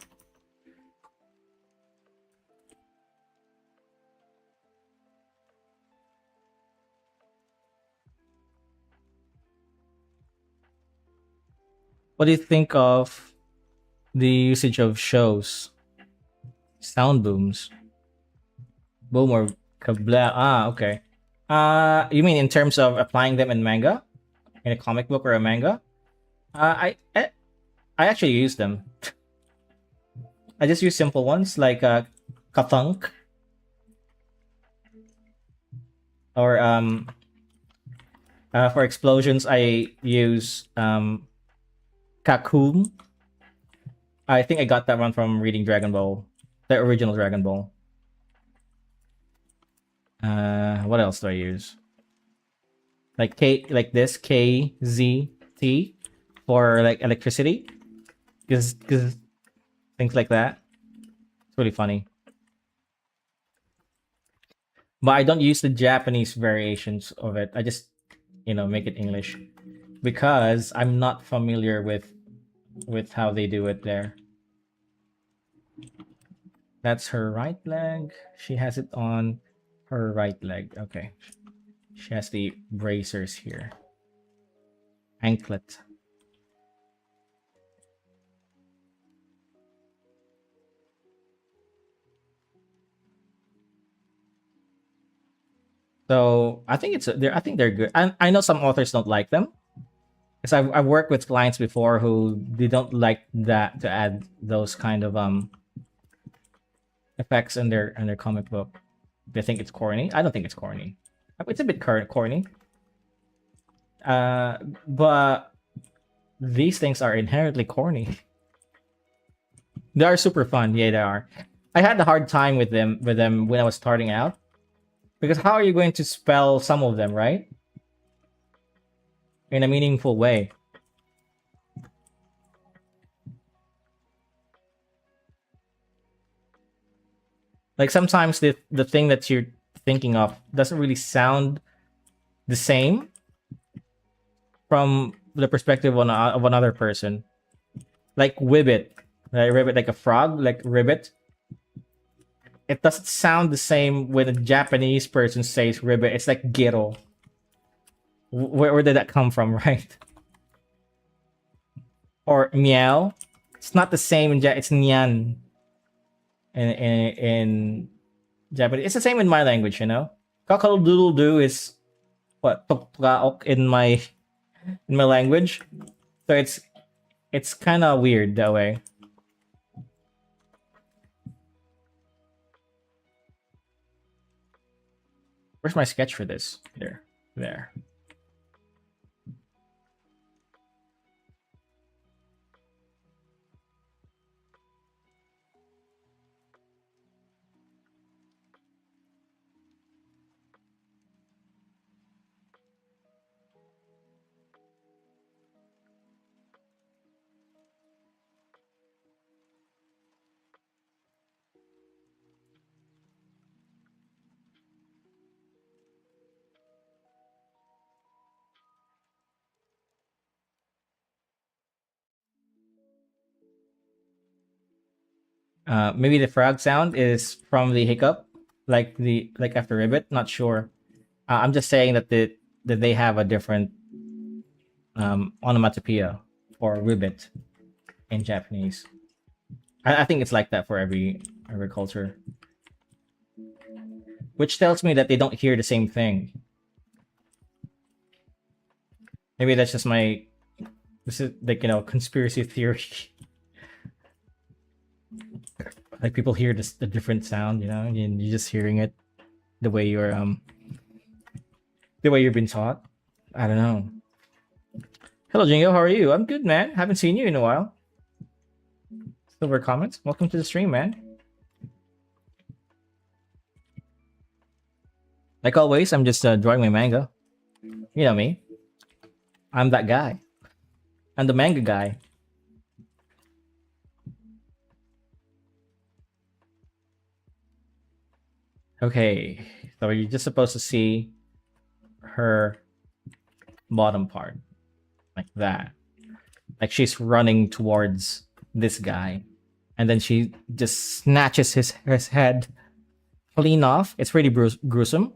What do you think of the usage of shows, sound booms, boom or kabla? Ah, okay. You mean in terms of applying them in manga, in a comic book or a manga? I actually use them. I just use simple ones like kathunk or for explosions I use kakum. I think I got that one from reading Dragon Ball, the original Dragon Ball. What else do I use? Like like this KZT for like electricity, because things like that. It's really funny. But I don't use the Japanese variations of it. I just make it English because I'm not familiar with how they do it there. That's her right leg. She has it on her right leg. Okay. She has the bracers here. Anklet. So I think I think they're good. I know some authors don't like them because I've worked with clients before who they don't like that to add those kind of effects in their comic book. They think it's corny. I don't think it's corny. It's a bit corny. But these things are inherently corny. They are super fun. Yeah, they are. I had a hard time with them when I was starting out because how are you going to spell some of them, right? In a meaningful way. Like sometimes the thing that you're thinking of doesn't really sound the same from the perspective of another person. Like ribbit, right? Ribbit, like a frog, like ribbit. It doesn't sound the same when a Japanese person says ribbit. It's like gero. Where did that come from, right? Or meow. It's not the same it's nyan in Japanese. It's the same in my language, you know. Cockle-doodle doo is what tokpraok in my language. So it's kind of weird that way. Where's my sketch for this? There. Maybe the frog sound is from the hiccup, like after ribbit. Not sure. I'm just saying that they have a different onomatopoeia for ribbit in Japanese. I think it's like that for every culture, which tells me that they don't hear the same thing. Maybe that's just this is like conspiracy theory. Like people hear the different sound, and you're just hearing it the way you've been taught. I don't know. Hello, Jingo. How are you? I'm good, man. Haven't seen you in a while. Silver comments. Welcome to the stream, man. Like always, I'm just drawing my manga. You know me. I'm that guy. I'm the manga guy. Okay, so you're just supposed to see her bottom part like that. Like she's running towards this guy. And then she just snatches his head clean off. It's pretty gruesome.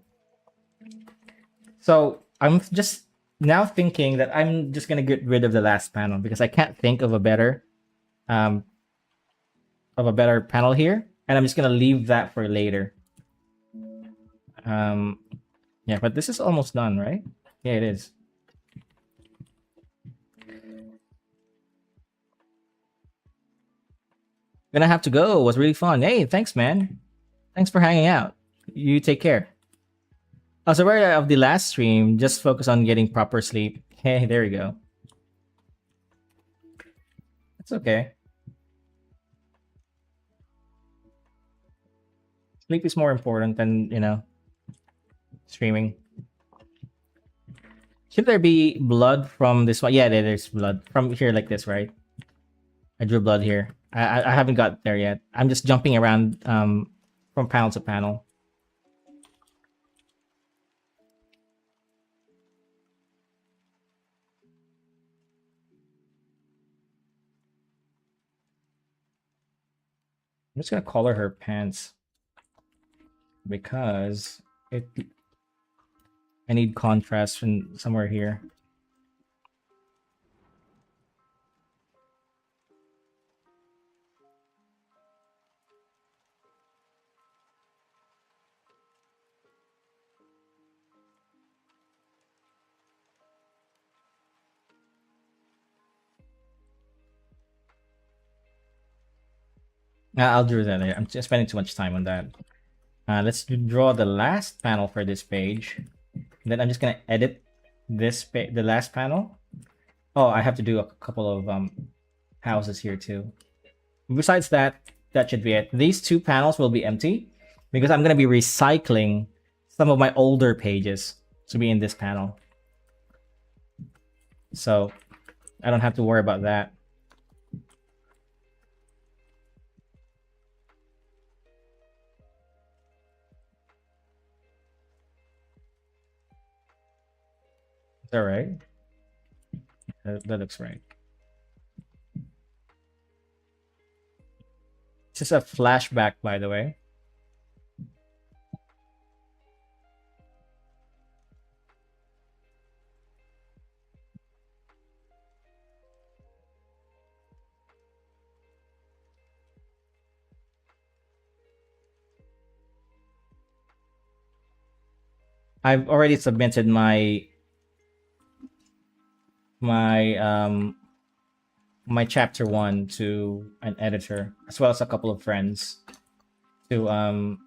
So I'm just now thinking that I'm just gonna get rid of the last panel because I can't think um of a better panel here, and I'm just gonna leave that for later. Um, yeah, but this is almost done, right? Yeah, it is. Gonna have to go. It was really fun. Hey, thanks, man. Thanks for hanging out. You take care. Oh, so right of the last stream, just focus on getting proper sleep. Hey, there you go. It's okay. Sleep is more important than streaming. Should there be blood from this one? Yeah, there's blood from here like this, right? I drew blood here. I haven't got there yet. I'm just jumping around from panel to panel. I'm just gonna color her pants because it I need contrast from somewhere here. I'll draw that later. I'm just spending too much time on that. Let's draw the last panel for this page. Then I'm just gonna edit the last panel. Oh, I have to do a couple of houses here too. Besides that, that should be it. These two panels will be empty because I'm gonna be recycling some of my older pages to be in this panel. So I don't have to worry about that. Is that right? That looks right. This is a flashback, by the way. I've already submitted my my chapter 1 to an editor as well as a couple of friends to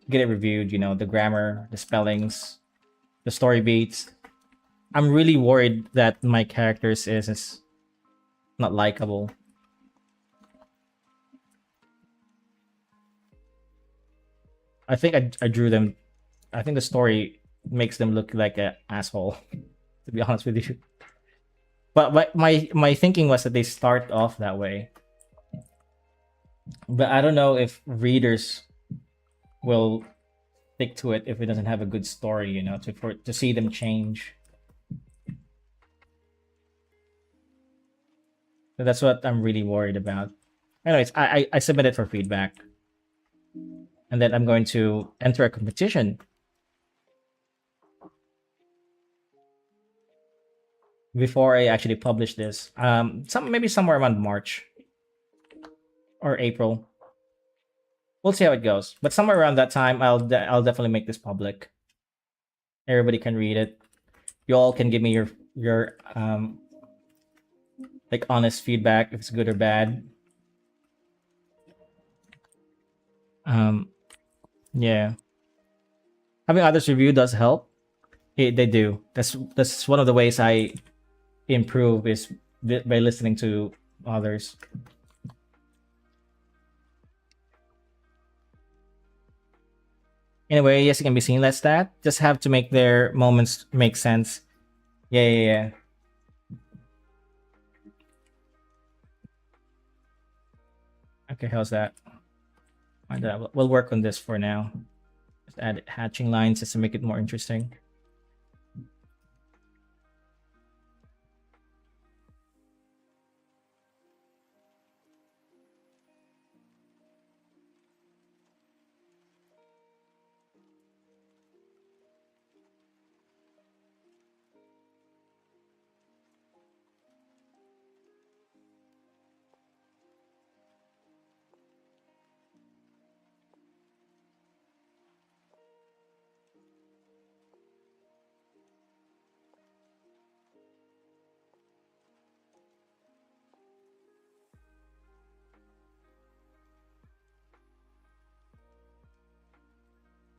get it reviewed, the grammar, the spellings, the story beats. I'm really worried that my characters is not likable. I think I drew them. I think the story makes them look like an asshole, to be honest with you. But my thinking was that they start off that way. But I don't know if readers will stick to it if it doesn't have a good story, to see them change. So that's what I'm really worried about. Anyways, I submit it for feedback. And then I'm going to enter a competition before I actually publish this. Maybe somewhere around March or April. We'll see how it goes. But somewhere around that time, I'll definitely make this public. Everybody can read it. You all can give me your like honest feedback if it's good or bad. Yeah, having others review does help. They do. That's one of the ways I improve is by listening to others. Anyway, yes, it can be seen. That's that. Just have to make their moments make sense. Yeah, yeah, yeah. Okay, how's that? We'll work on this for now. Just add hatching lines just to make it more interesting.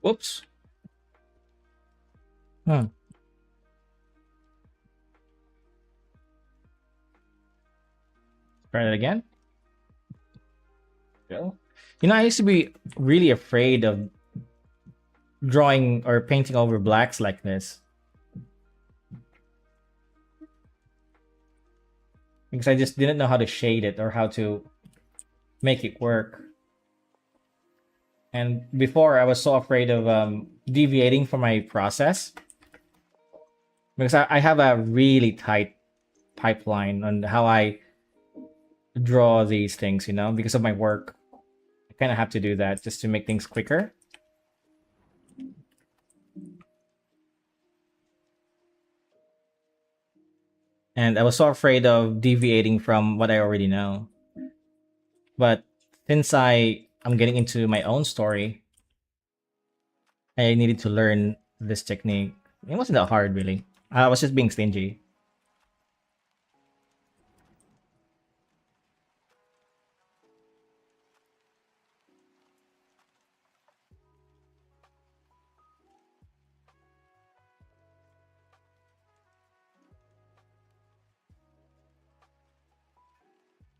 Whoops. Hmm. Try that again. Go. I used to be really afraid of drawing or painting over blacks like this because I just didn't know how to shade it or how to make it work. And before, I was so afraid of deviating from my process because I have a really tight pipeline on how I draw these things, because of my work. I kind of have to do that just to make things quicker. And I was so afraid of deviating from what I already know. But since I'm getting into my own story, I needed to learn this technique. It wasn't that hard, really. I was just being stingy.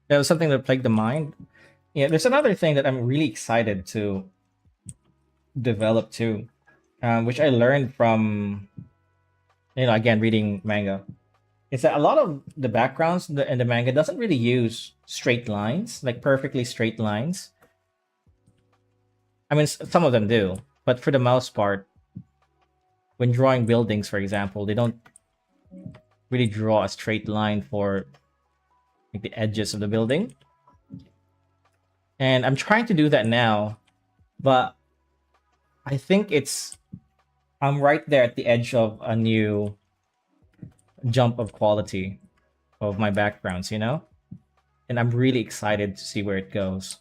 That was something that plagued the mind. Yeah, there's another thing that I'm really excited to develop too, which I learned from, again, reading manga. Is that a lot of the backgrounds in the manga doesn't really use straight lines, like perfectly straight lines. I mean, some of them do, but for the most part, when drawing buildings, for example, they don't really draw a straight line for like the edges of the building. And I'm trying to do that now, but I think I'm right there at the edge of a new jump of quality of my backgrounds. And I'm really excited to see where it goes.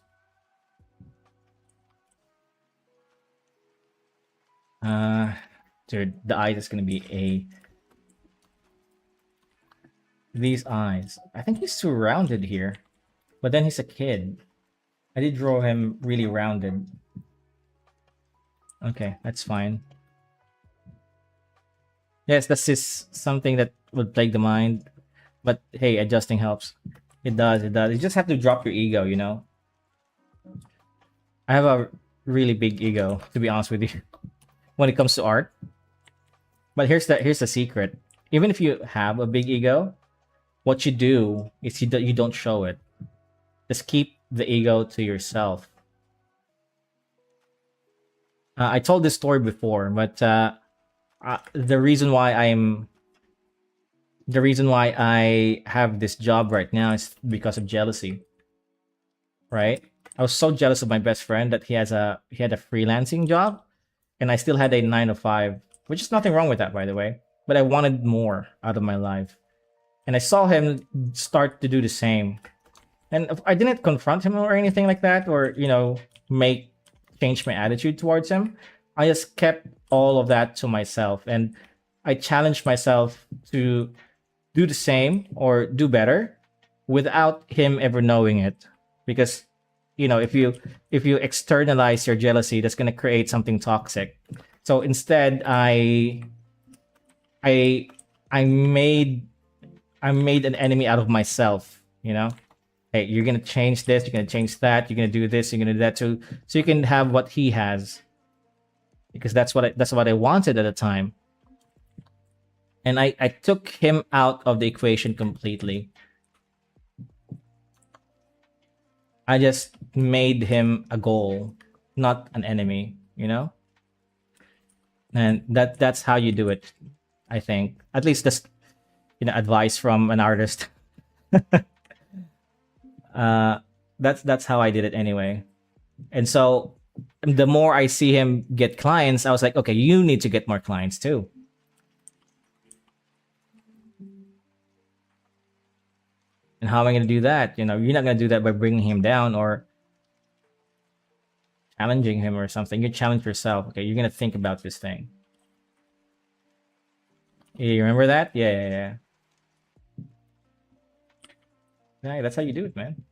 Uh, dude, the eyes is gonna be these eyes. I think he's too rounded here, but then he's a kid. I did draw him really rounded. Okay, that's fine. Yes, that's just something that would plague the mind. But hey, adjusting helps. It does, it does. You just have to drop your ego. I have a really big ego, to be honest with you, when it comes to art. But here's the secret. Even if you have a big ego, what you do is you don't show it. Just keep the ego to yourself. I told this story before, but the reason why I have this job right now is because of jealousy, right? I was so jealous of my best friend that he had a freelancing job, and I still had a 9 to 5, which is nothing wrong with that, by the way. But I wanted more out of my life, and I saw him start to do the same. And I didn't confront him or anything like that, or make change my attitude towards him. I just kept all of that to myself, and I challenged myself to do the same or do better without him ever knowing it. Because if you externalize your jealousy, that's going to create something toxic. So instead, I I made I made an enemy out of myself. Hey, you're gonna change this, you're gonna change that, you're gonna do this, you're gonna do that too, so you can have what he has, because that's what I wanted at the time. And I took him out of the equation completely. I just made him a goal, not an enemy. And that's how you do it. I think, at least that's advice from an artist. uh that's how I did it anyway. And so the more I see him get clients, I was like, okay, you need to get more clients too. And how am I going to do that? You're not going to do that by bringing him down or challenging him or something. You challenge yourself. Okay, you're going to think about this thing. You remember that? Yeah, yeah, yeah. Yeah, that's how you do it, man.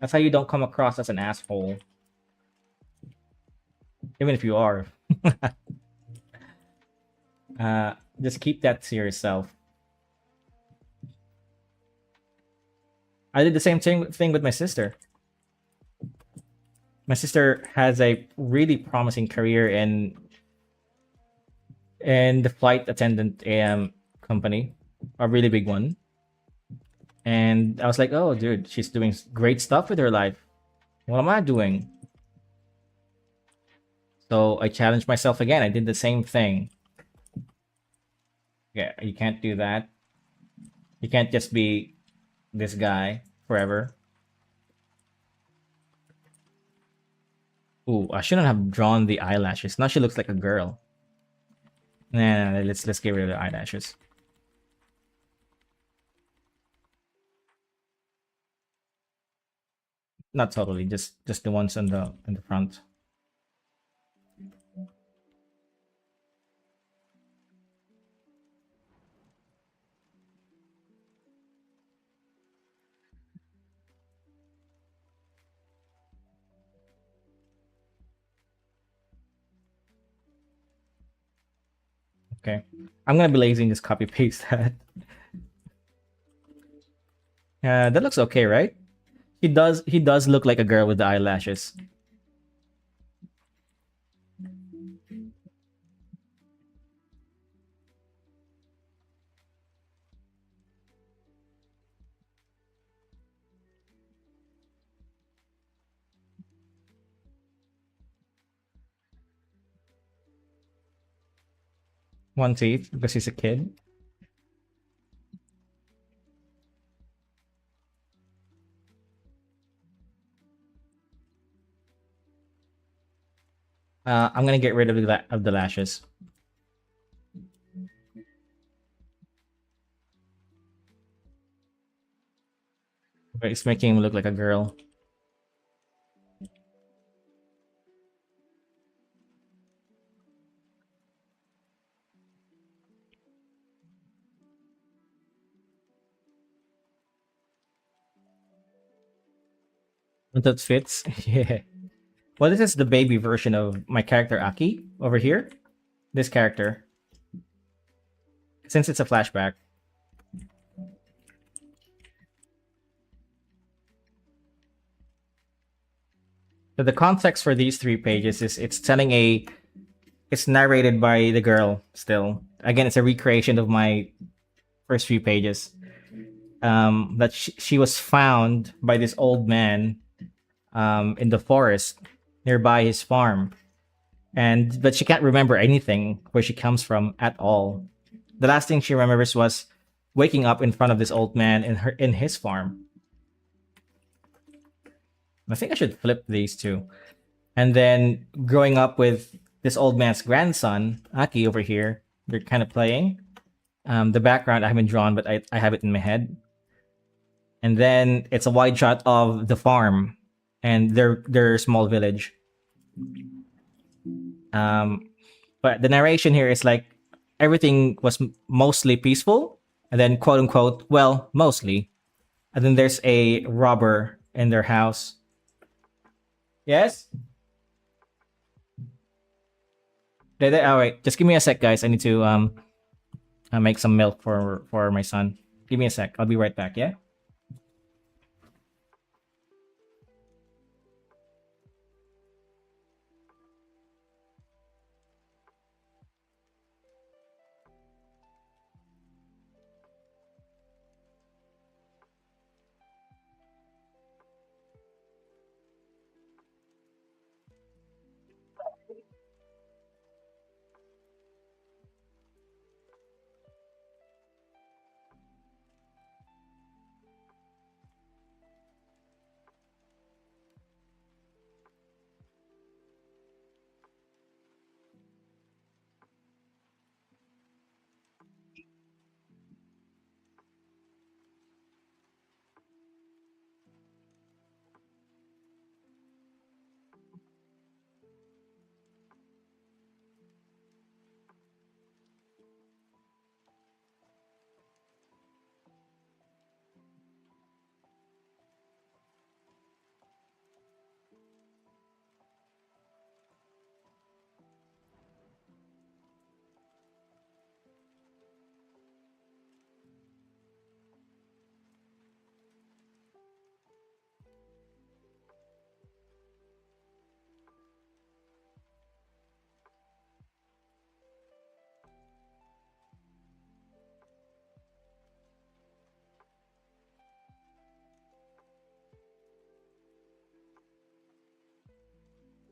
That's how you don't come across as an asshole. even if you are. Just keep that to yourself. I did the same thing with my sister. My sister has a really promising career in the flight attendant company, a really big one. And I was like, oh, dude, she's doing great stuff with her life. What am I doing? So I challenged myself again. I did the same thing. Yeah, you can't do that. You can't just be this guy forever. Ooh, I shouldn't have drawn the eyelashes. Now she looks like a girl. Nah, let's get rid of the eyelashes. Not totally, just the ones in the front. Okay, I'm gonna be lazy and just copy paste that. That looks okay, right? He does look like a girl with the eyelashes. One teeth because he's a kid. I'm gonna get rid of the lashes. It's making him look like a girl. That fits. Yeah. Well, this is the baby version of my character Aki over here. This character, since it's a flashback. So the context for these three pages is it's narrated by the girl still. Again, it's a recreation of my first few pages. That she was found by this old man in the forest nearby his farm, and but she can't remember anything where she comes from at all. The last thing she remembers was waking up in front of this old man in his farm. I think I should flip these two. And then growing up with this old man's grandson, Aki, over here, they're kind of playing. The background I haven't drawn, but I have it in my head. And then it's a wide shot of the farm and their small village. Um, but the narration here is like everything was mostly peaceful, and then quote unquote, well, mostly. And then there's a robber in their house. Yes. All right, just give me a sec, guys. I need to make some milk for my son. Give me a sec. I'll be right back. Yeah.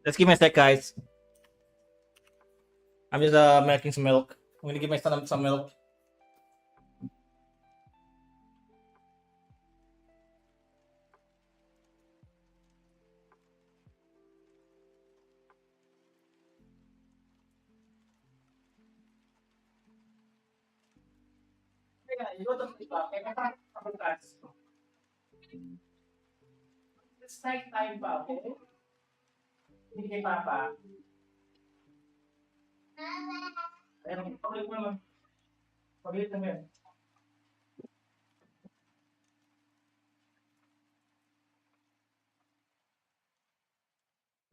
Let's give me a sec, guys. I'm just making some milk. I'm gonna give my son some milk. It's night time pa, okay? Hindi kay Papa. Ayun, paglit mo naman. Paglit mo yan.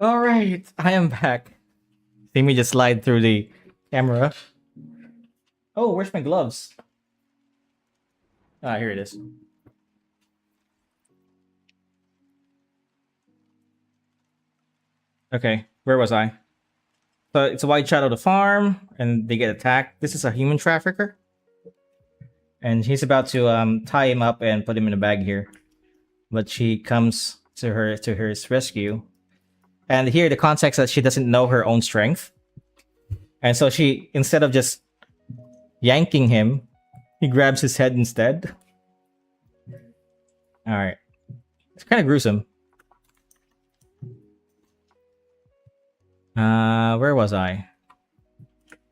All right, I am back. See me just slide through the camera. Oh, where's my gloves? Ah, here it is. Okay, where was I? So it's a white shadow of the farm, and they get attacked. This is a human trafficker, and he's about to tie him up and put him in a bag here. But she comes to her rescue, and here the context that she doesn't know her own strength, and so she, instead of just yanking him, he grabs his head instead. All right, it's kind of gruesome. Where was I?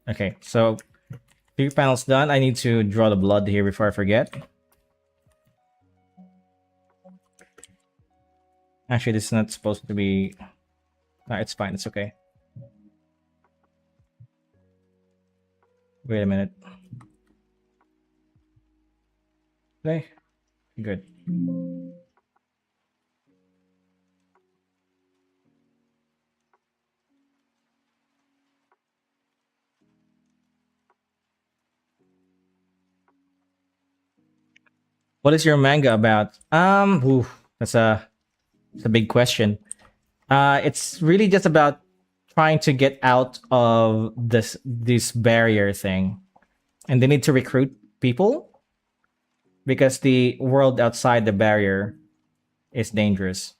Okay, so 3 panels done. I need to draw the blood here before I forget. Actually, this is not supposed to be. No, it's fine. It's okay. Wait a minute. Okay, good. What is your manga about? That's a big question. It's really just about trying to get out of this barrier thing, and they need to recruit people because the world outside the barrier is dangerous.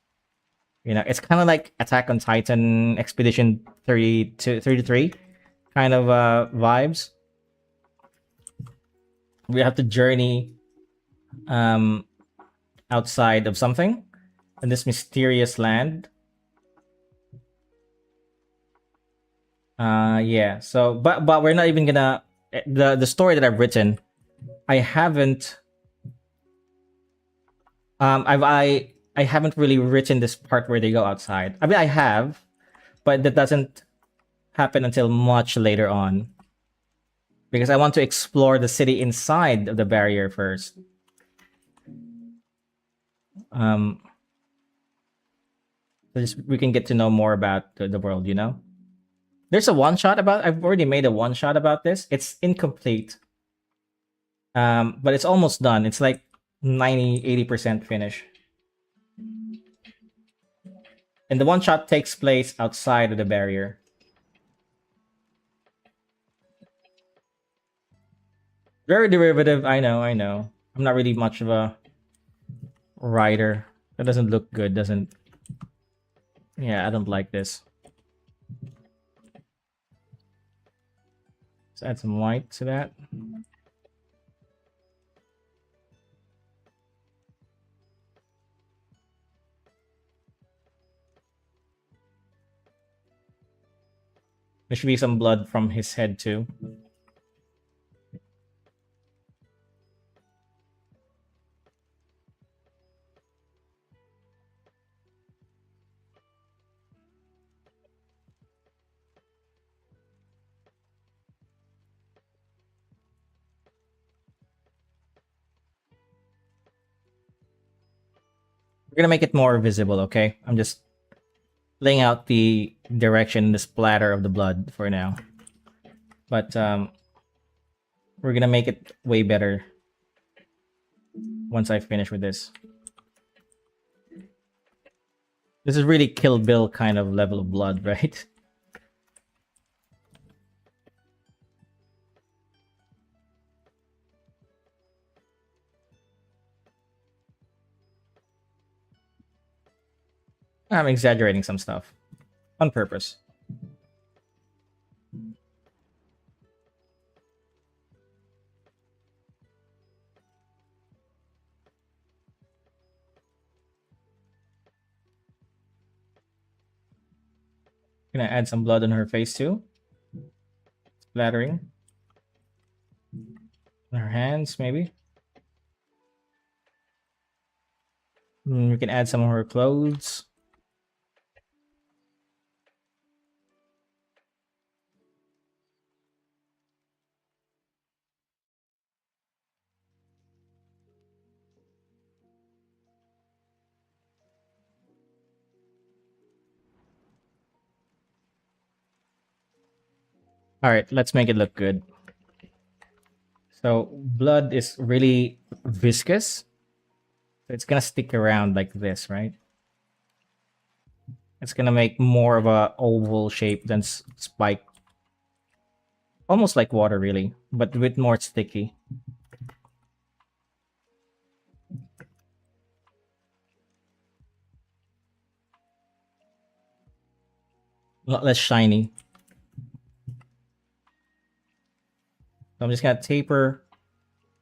You know, it's kind of like Attack on Titan Expedition 33 kind of vibes. We have to journey um outside of something in this mysterious land. Yeah. So but we're not even gonna the story that I've written. I haven't I haven't really written this part where they go outside. I mean, I have, but that doesn't happen until much later on because I want to explore the city inside of the barrier first. Um, so just we can get to know more about the world. You know, there's a one shot about. I've already made a one shot about this. It's incomplete, but it's almost done. It's like 90-80% finished. And the one shot takes place outside of the barrier. Very derivative. I know. I know. I'm not really much of a writer. That doesn't look good. Doesn't. Yeah, I don't like this. Let's add some white to that. There should be some blood from his head too. We're gonna make it more visible, okay? I'm just laying out the direction, the splatter of the blood for now. But we're gonna make it way better once I finish with this. This is really Kill Bill kind of level of blood, right? I'm exaggerating some stuff. on purpose. Gonna add some blood on her face too. Splattering. On her hands, maybe. We can add some of her clothes. All right, let's make it look good. So blood is really viscous. So it's gonna stick around like this, right? It's gonna make more of a oval shape than spike. Almost like water, really, but with more sticky. A lot less shiny. So I'm just gonna taper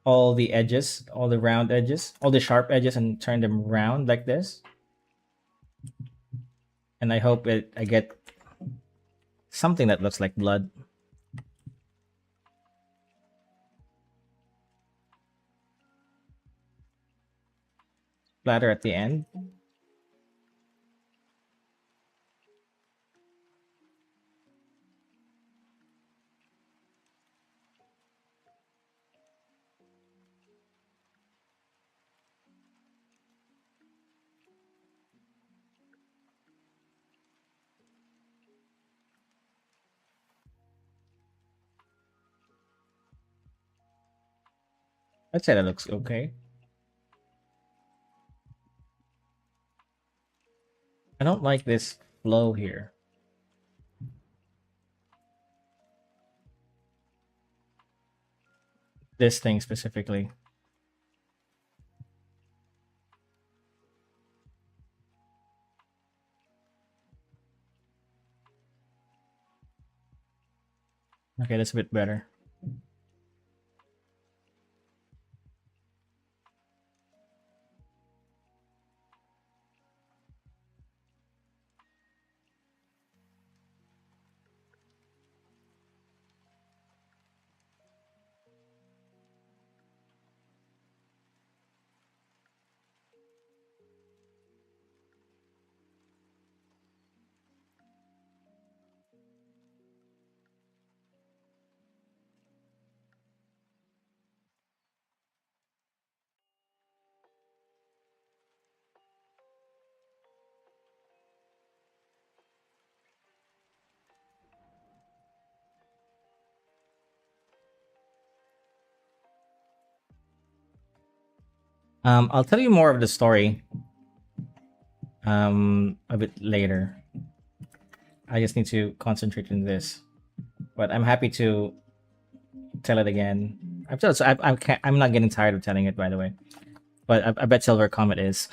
all the edges, all the round edges, all the sharp edges, and turn them round like this. And I hope I get something that looks like blood. Splatter at the end. I'd say that looks okay. I don't like this flow here. This thing specifically. Okay, that's a bit better. I'll tell you more of the story a bit later. I just need to concentrate on this, but I'm happy to tell it again. I'm not getting tired of telling it, by the way. But I bet Silver Comet is.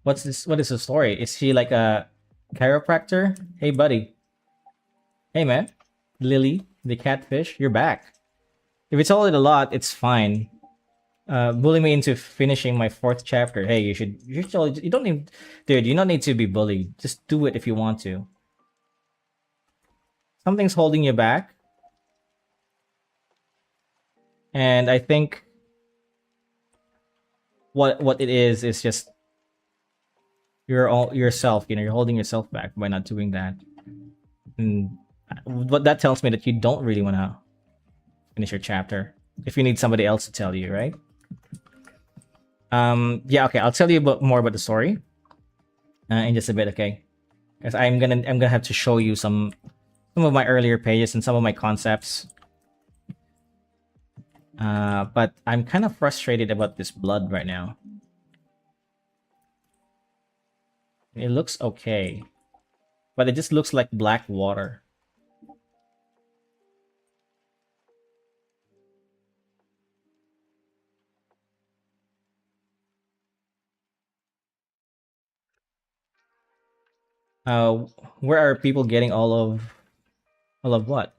What's this? What is the story? Is she like a chiropractor? Hey, buddy. Hey, man. Lily, the catfish, you're back. If it's all a lot, it's fine. Bully me into finishing my fourth chapter. Hey, you don't need, dude. You don't need to be bullied. Just do it if you want to. Something's holding you back, and I think what it is just you're all yourself. You know, you're holding yourself back by not doing that. And what that tells me that you don't really want to finish your chapter. If you need somebody else to tell you, right? Yeah, okay. I'll tell you more about the story. in just a bit, okay? Because I'm gonna have to show you some of my earlier pages and some of my concepts. But I'm kind of frustrated about this blood right now. It looks okay, but it just looks like black water. Uh, where are people getting all of what?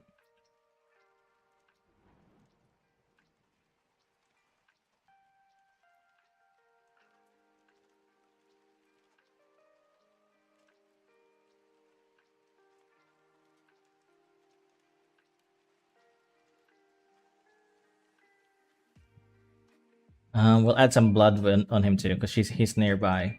We'll add some blood on him too, because he's nearby.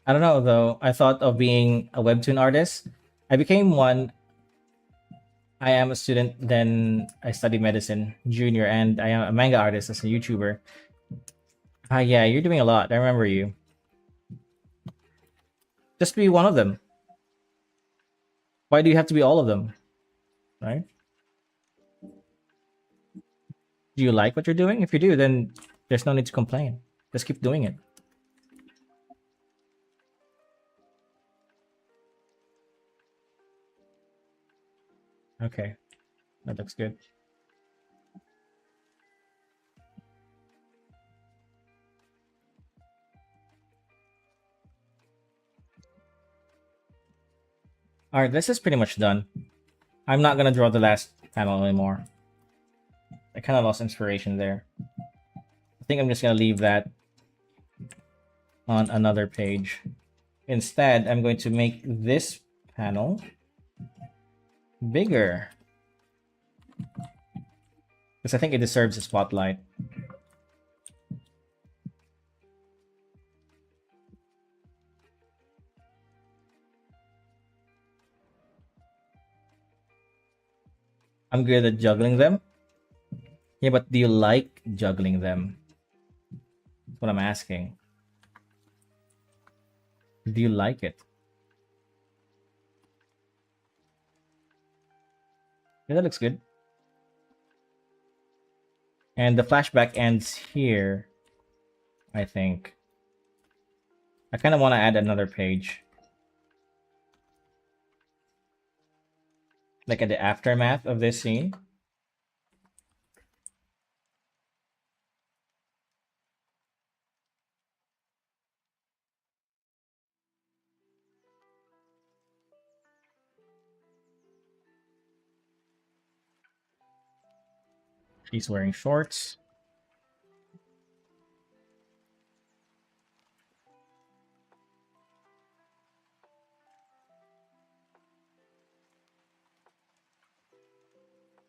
I don't know though. I thought of being a webtoon artist. I became one. I am a student. Then I studied medicine, junior, and I am a manga artist as a YouTuber. Ah, yeah, you're doing a lot. I remember you. Just be one of them. Why do you have to be all of them? Right? Do you like what you're doing? If you do, then there's no need to complain. Just keep doing it. Okay, that looks good. All right, this is pretty much done. I'm not gonna draw the last panel anymore. I kind of lost inspiration there. I think I'm just gonna leave that on another page. Instead, I'm going to make this panel bigger because I think it deserves a spotlight. I'm good at juggling them. Yeah, but do you like juggling them? That's what I'm asking. Do you like it? Yeah, that looks good. And the flashback ends here, I think. I kind of want to add another page. Like at the aftermath of this scene. She's wearing shorts.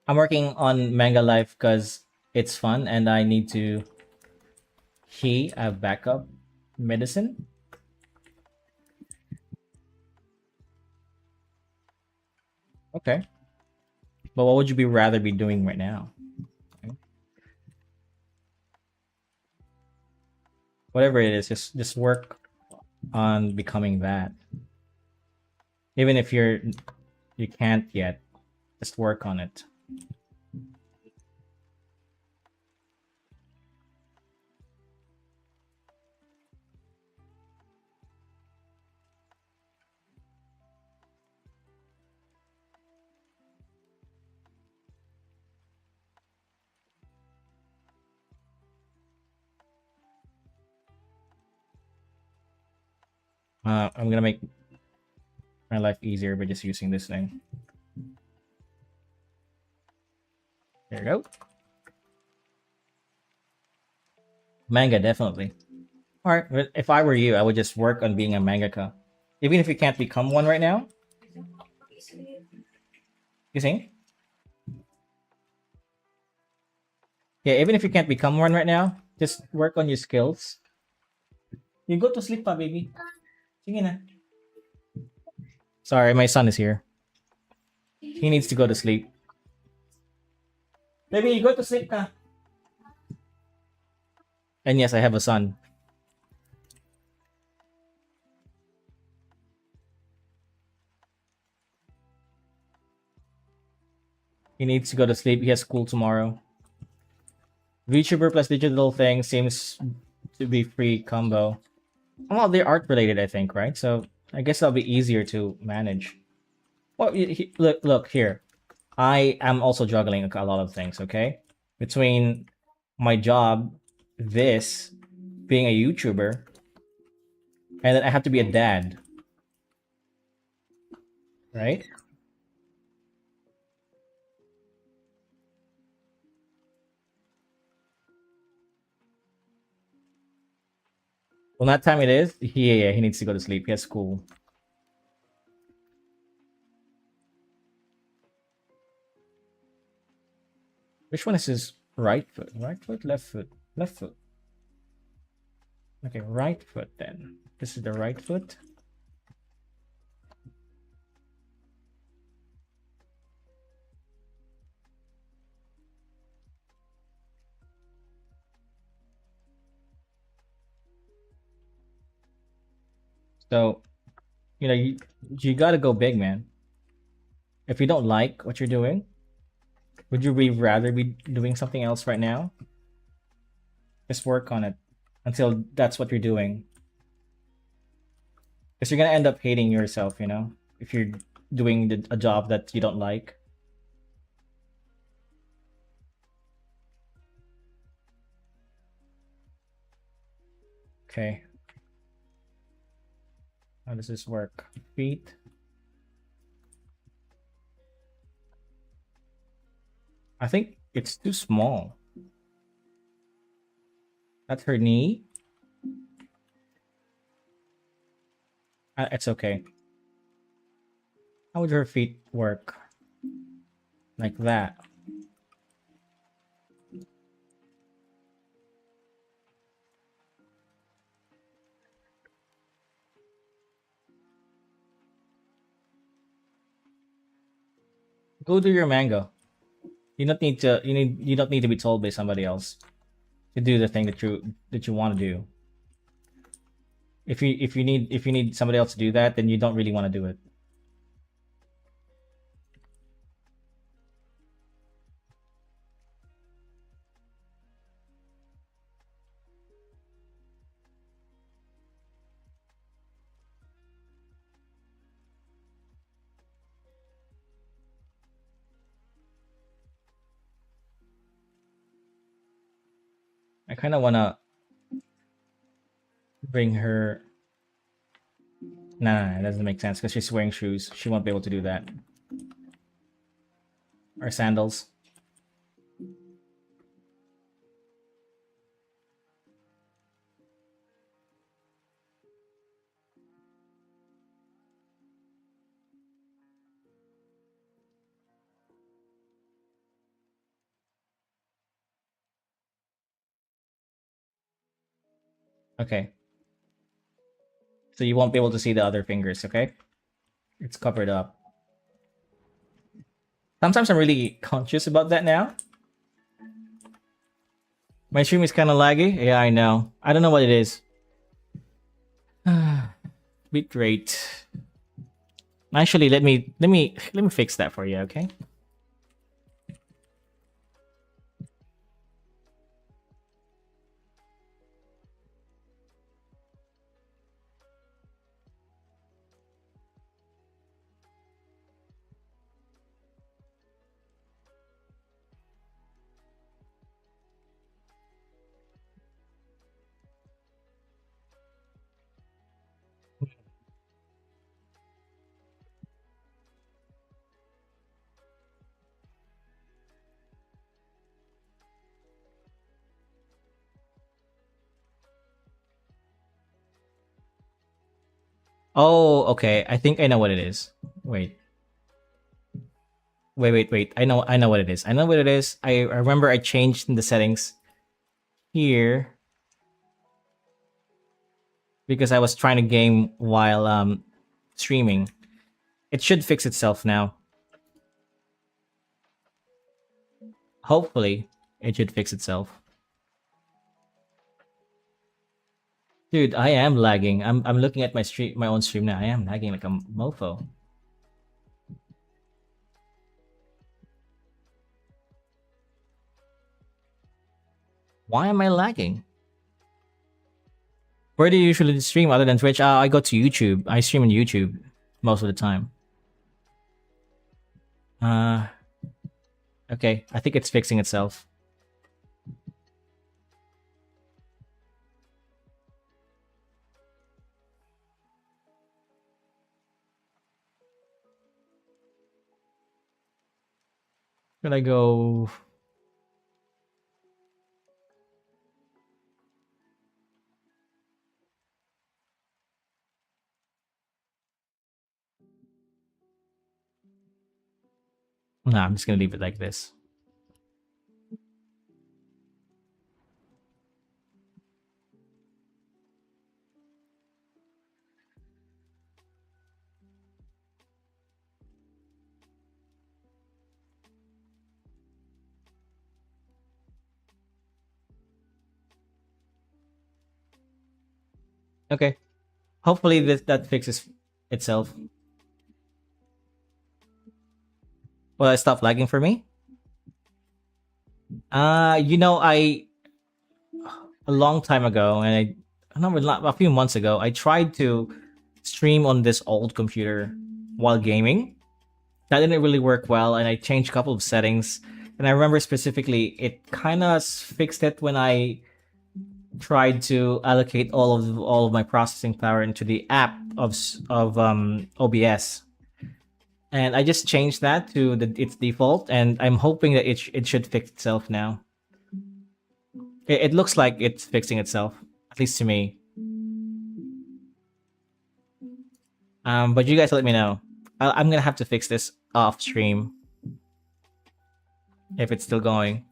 I'm working on Manga Life because it's fun and I need to have backup medicine. Okay. But what would you be rather be doing right now? Okay. Whatever it is, just work on becoming that. Even if you can't yet, just work on it. I'm gonna make my life easier by just using this thing. There you go. Manga, definitely. All right, but if I were you, I would just work on being a mangaka. Even if you can't become one right now, You see? Yeah, even if you can't become one right now, just work on your skills. You go to sleep pa, baby. Sige na. Sorry, my son is here. He needs to go to sleep. Baby, you go to sleep ka. And yes, I have a son. He needs to go to sleep. He has school tomorrow. VTuber plus digital thing seems to be free combo. Well, they're art related, I think, right? So I guess that'll be easier to manage. Well, look here. I am also juggling a lot of things. Okay, between my job, this, being a YouTuber, and then I have to be a dad, right? Well, that time it is. Yeah, he needs to go to sleep. He has school. Which one is his right foot? Right foot, left foot, left foot. Okay, right foot then. This is the right foot. So, you got to go big, man. If you don't like what you're doing, would you rather be doing something else right now? Just work on it until that's what you're doing. Because you're gonna end up hating yourself, if you're doing a job that you don't like. Okay. How does this work? Feet. I think it's too small. That's her knee. It's okay. How would her feet work? Like that. Go do your mango. You don't need to be told by somebody else to do the thing that you want to do. If you need somebody else to do that, then you don't really want to do it. I kind of want to bring her. Nah, it doesn't make sense because she's wearing shoes. She won't be able to do that. Or sandals. Okay. So you won't be able to see the other fingers, okay? It's covered up. Sometimes I'm really conscious about that now. My stream is kind of laggy. Yeah, I know. I don't know what it is. Bit rate. Actually, let me fix that for you, okay? Oh, okay. I think I know what it is. Wait. Wait. I know what it is. I know what it is. I remember I changed in the settings here because I was trying to game while streaming. It should fix itself now. Hopefully, it should fix itself. Dude, I am lagging. I'm looking at my own stream now. I am lagging like a mofo. Why am I lagging? Where do you usually stream other than Twitch? I go to YouTube. I stream on YouTube most of the time. Uh, okay. I think it's fixing itself. Should I go? Nah, I'm just gonna leave it like this. Okay. Hopefully that fixes itself. Will it stop lagging for me? I a long time ago, and I remember a few months ago, I tried to stream on this old computer while gaming. That didn't really work well, and I changed a couple of settings. And I remember specifically, it kind of fixed it when I tried to allocate all of my processing power into the app of OBS, and I just changed that to its default, and I'm hoping that it should fix itself now. It looks like it's fixing itself, at least to me. But you guys let me know. I'm gonna have to fix this off stream if it's still going.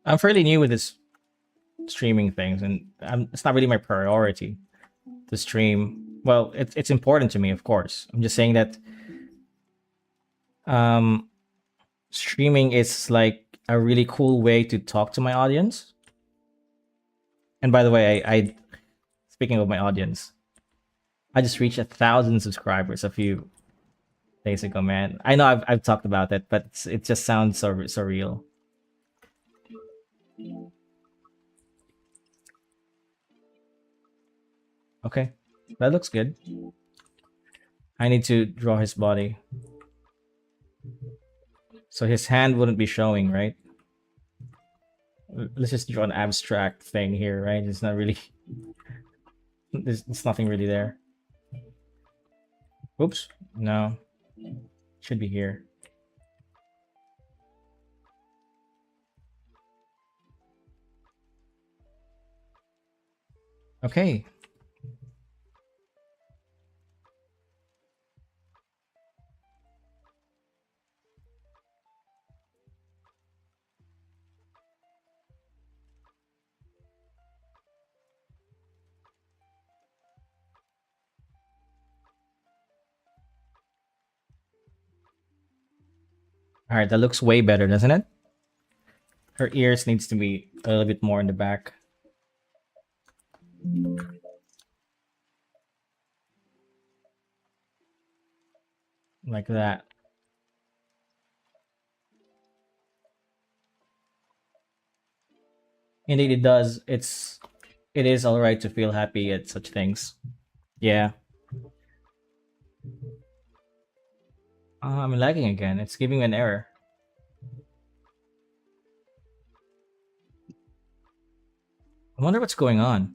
I'm fairly new with this streaming things, and it's not really my priority to stream. Well, it's important to me, of course. I'm just saying that um, streaming is like a really cool way to talk to my audience. And by the way, I speaking of my audience, I just reached 1,000 subscribers a few days ago, man. I know I've talked about it, but it just sounds so surreal. Okay, that looks good. I need to draw his body, so his hand wouldn't be showing, right? Let's just draw an abstract thing here, right? It's not really. There's nothing really there. Oops, no, should be here. Okay. All right, that looks way better, doesn't it? Her ears needs to be a little bit more in the back, like that. Indeed, it does. It is all right to feel happy at such things. Yeah. I'm lagging again. It's giving me an error. I wonder what's going on.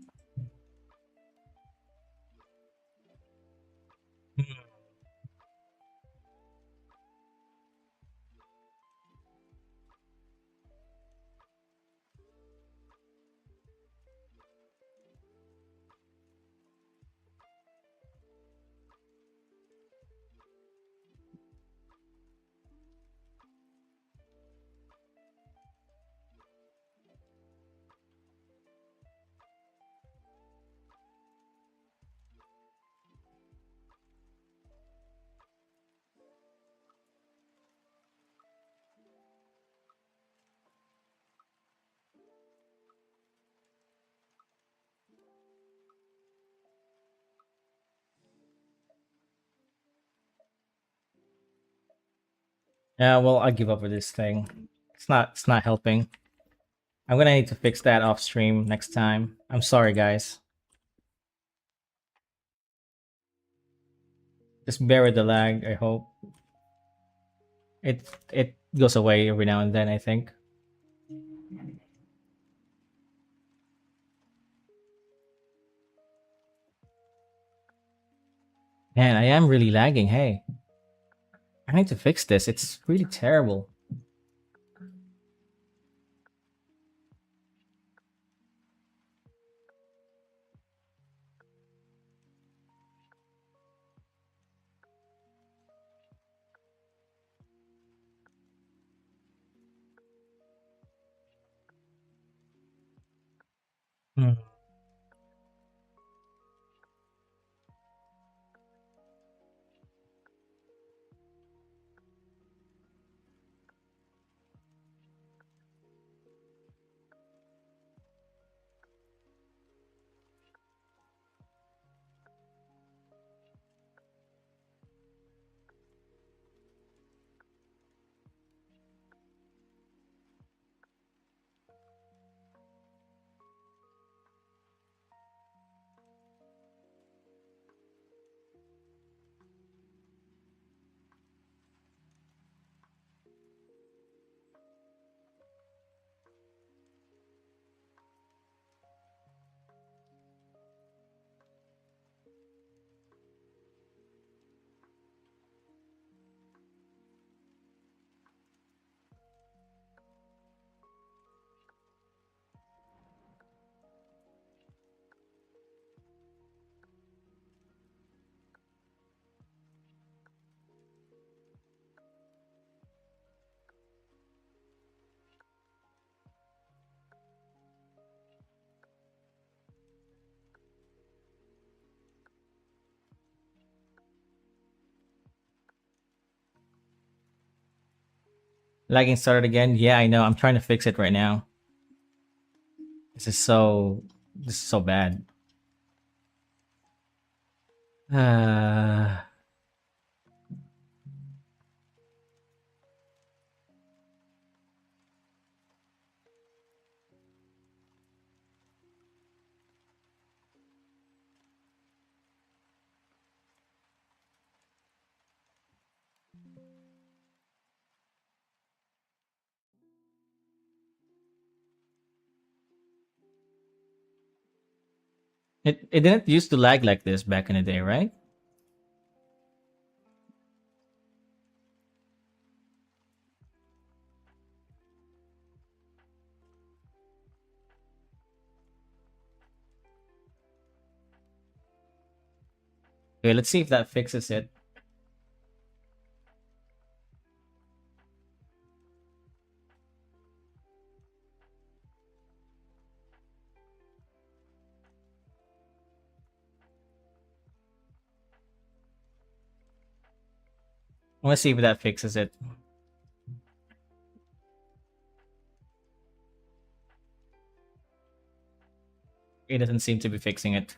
Yeah, well, I give up with this thing. It's not helping. I'm gonna need to fix that off stream next time. I'm sorry, guys. Just bear with the lag. I hope it goes away every now and then. I think. Man, I am really lagging. Hey, I need to fix this. It's really terrible. Hmm. Lagging started again. Yeah, I know. I'm trying to fix it right now. This is so. This is so bad. Uh, it didn't used to lag like this back in the day, right? Okay, let's see if that fixes it. I want to see if that fixes it. It doesn't seem to be fixing it.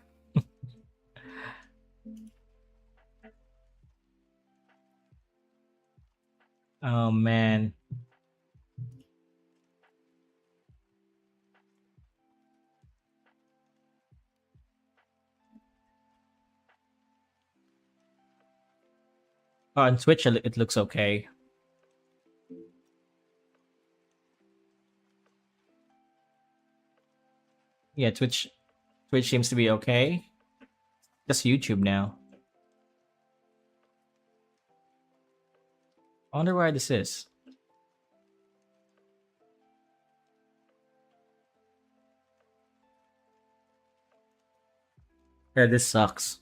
Oh man. On Twitch, it looks okay. Yeah, Twitch seems to be okay. Just YouTube now. I wonder why this is. Yeah, this sucks.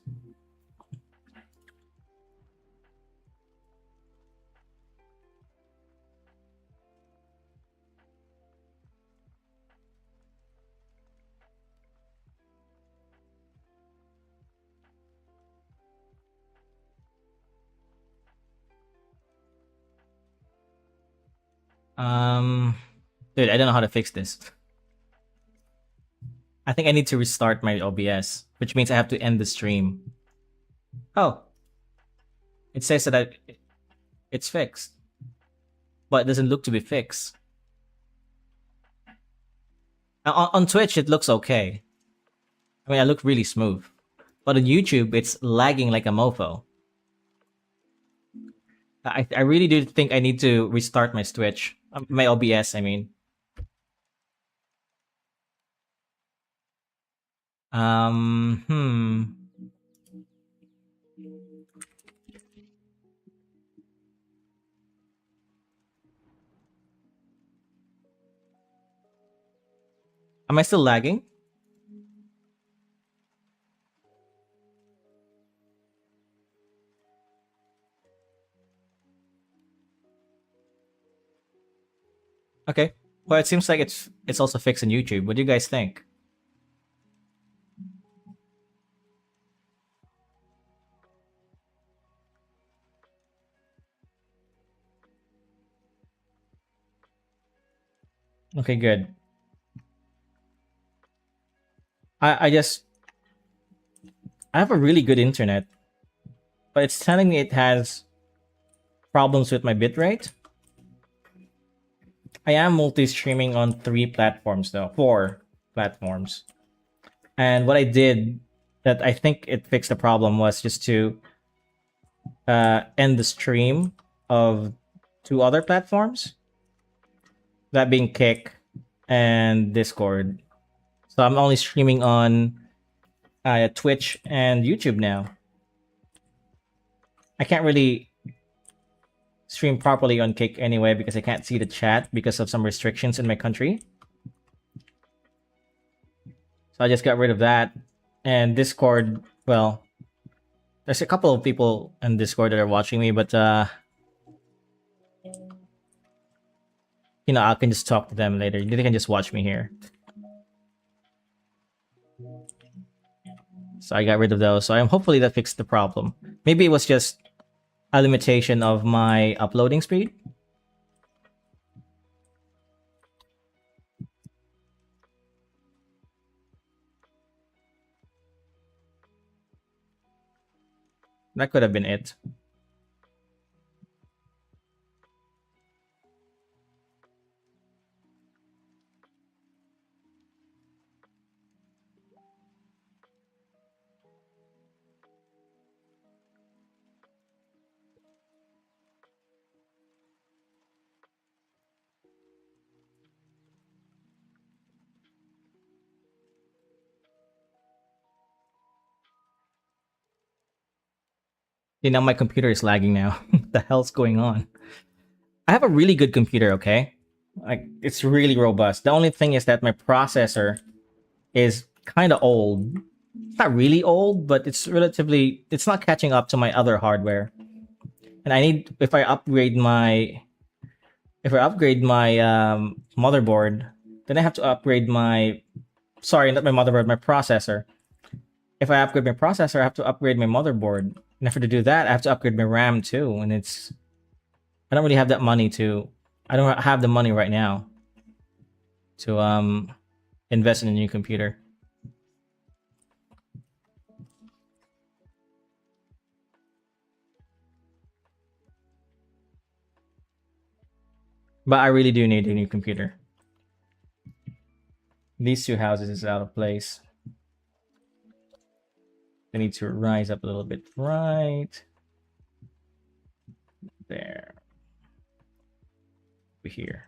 Um, dude, I don't know how to fix this. I think I need to restart my OBS, which means I have to end the stream. Oh, it says that it's fixed, but it doesn't look to be fixed. On Twitch, it looks okay. I mean, I look really smooth. But on YouTube, it's lagging like a mofo. I really do think I need to restart my Twitch. My OBS, I mean. Hmm. Am I still lagging? Okay. Well, it seems like it's also fixed on YouTube. What do you guys think? Okay, good. I just I have a really good internet, but it's telling me it has problems with my bitrate. I am multi-streaming on 3 platforms though, 4 platforms. And what I did that I think it fixed the problem was just to end the stream of 2 other platforms, that being Kick and Discord. So I'm only streaming on Twitch and YouTube now. I can't really stream properly on Kick anyway because I can't see the chat because of some restrictions in my country. So I just got rid of that. And Discord, well, there's a couple of people in Discord that are watching me, but I can just talk to them later. They can just watch me here. So I got rid of those. So I'm hopefully that fixed the problem. Maybe it was just a limitation of my uploading speed. That could have been it. My computer is lagging now. What the hell's going on? I have a really good computer, okay? Like, it's really robust. The only thing is that my processor is kind of old. It's not really old, but it's not catching up to my other hardware. And if I upgrade my motherboard, then I have to upgrade sorry, not my motherboard, my processor. If I upgrade my processor, I have to upgrade my motherboard. And if I to do that, I have to upgrade my RAM too. And I don't really have that money I don't have the money right now to invest in a new computer. But I really do need a new computer. These two houses is out of place. They need to rise up a little bit. Right there. Over here.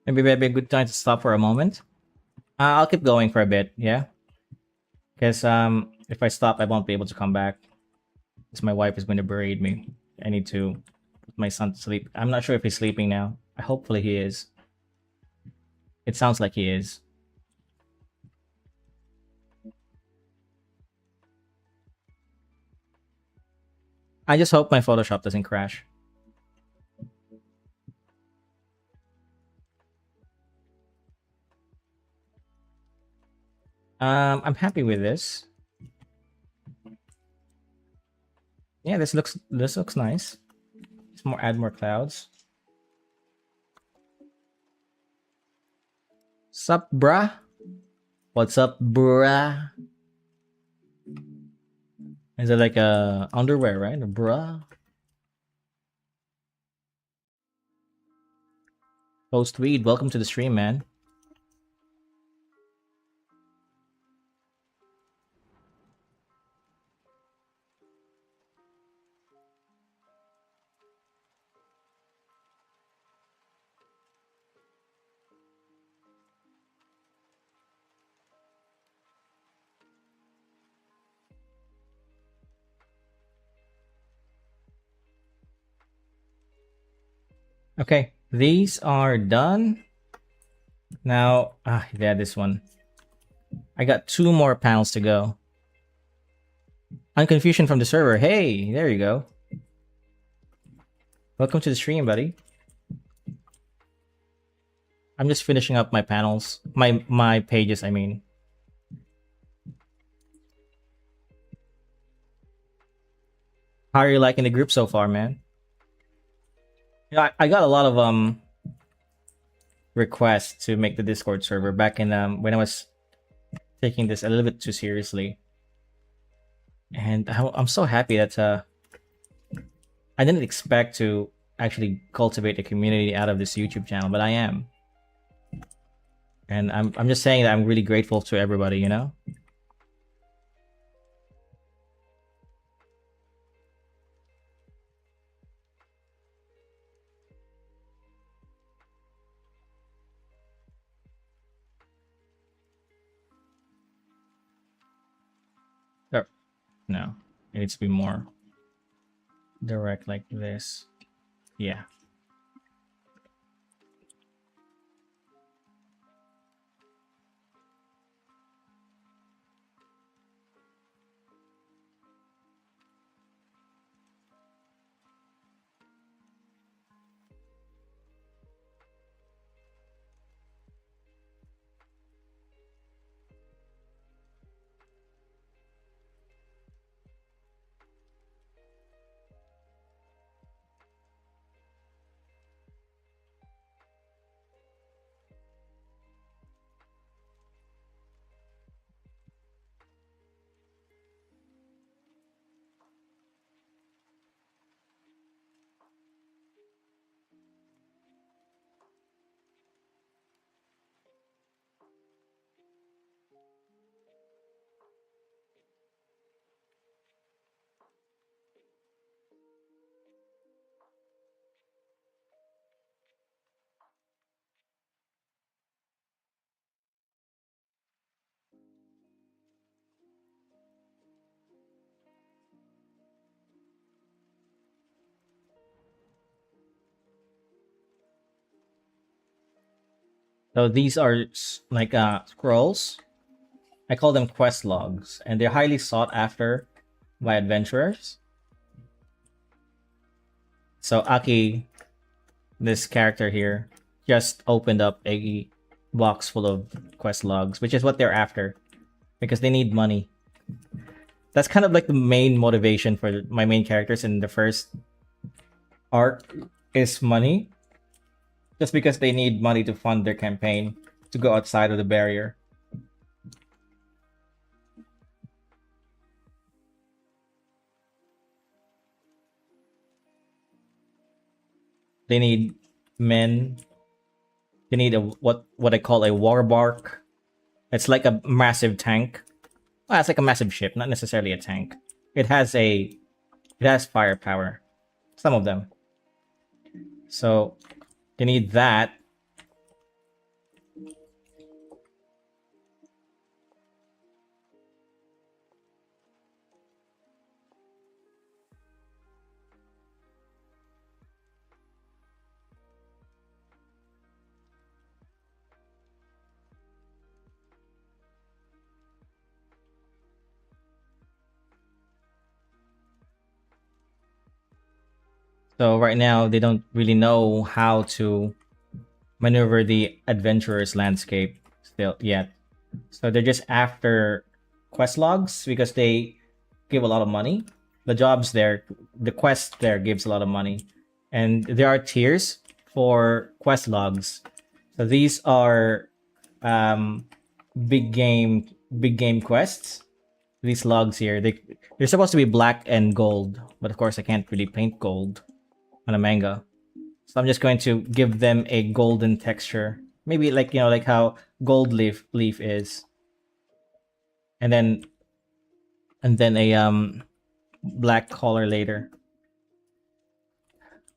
Maybe that'd be a good time to stop for a moment. I'll keep going for a bit, yeah? Because if I stop, I won't be able to come back. Because my wife is going to berate me. I need to put my son to sleep. I'm not sure if he's sleeping now. Hopefully he is. It sounds like he is. I just hope my Photoshop doesn't crash. I'm happy with this. Yeah, this looks nice. Let's add more clouds. Sup, bruh? What's up, bruh? Is it like a underwear, right? A bruh? Post weed, welcome to the stream, man. Okay, these are done. Now, yeah, this one. I got 2 more panels to go. Unconfusion from the server. Hey, there you go. Welcome to the stream, buddy. I'm just finishing up my panels. My pages, I mean. How are you liking the group so far, man? Yeah, I got a lot of requests to make the Discord server back in when I was taking this a little bit too seriously. And I'm so happy that I didn't expect to actually cultivate a community out of this YouTube channel, but I am. And I'm just saying that I'm really grateful to everybody, you know? Or, no, it needs to be more direct like this. Yeah. So these are like scrolls. I call them quest logs, and they're highly sought after by adventurers. So Aki, this character here, just opened up a box full of quest logs, which is what they're after because they need money. That's kind of like the main motivation for my main characters in the first arc is money, just because they need money to fund their campaign to go outside of the barrier. They need men. They need a what I call a war bark. It's like a massive tank. Well, it's like a massive ship, not necessarily a tank. It has a it has firepower. Some of them. So they need that. So right now they don't really know how to maneuver the adventurer's landscape still yet. So they're just after quest logs because they give a lot of money. The jobs there, the quest there gives a lot of money, and there are tiers for quest logs. So these are um, big game, big game quests. These logs here, they're supposed to be black and gold, but of course I can't really paint gold on a manga. So I'm just going to give them a golden texture. Maybe like like how gold leaf is. And then a black color later.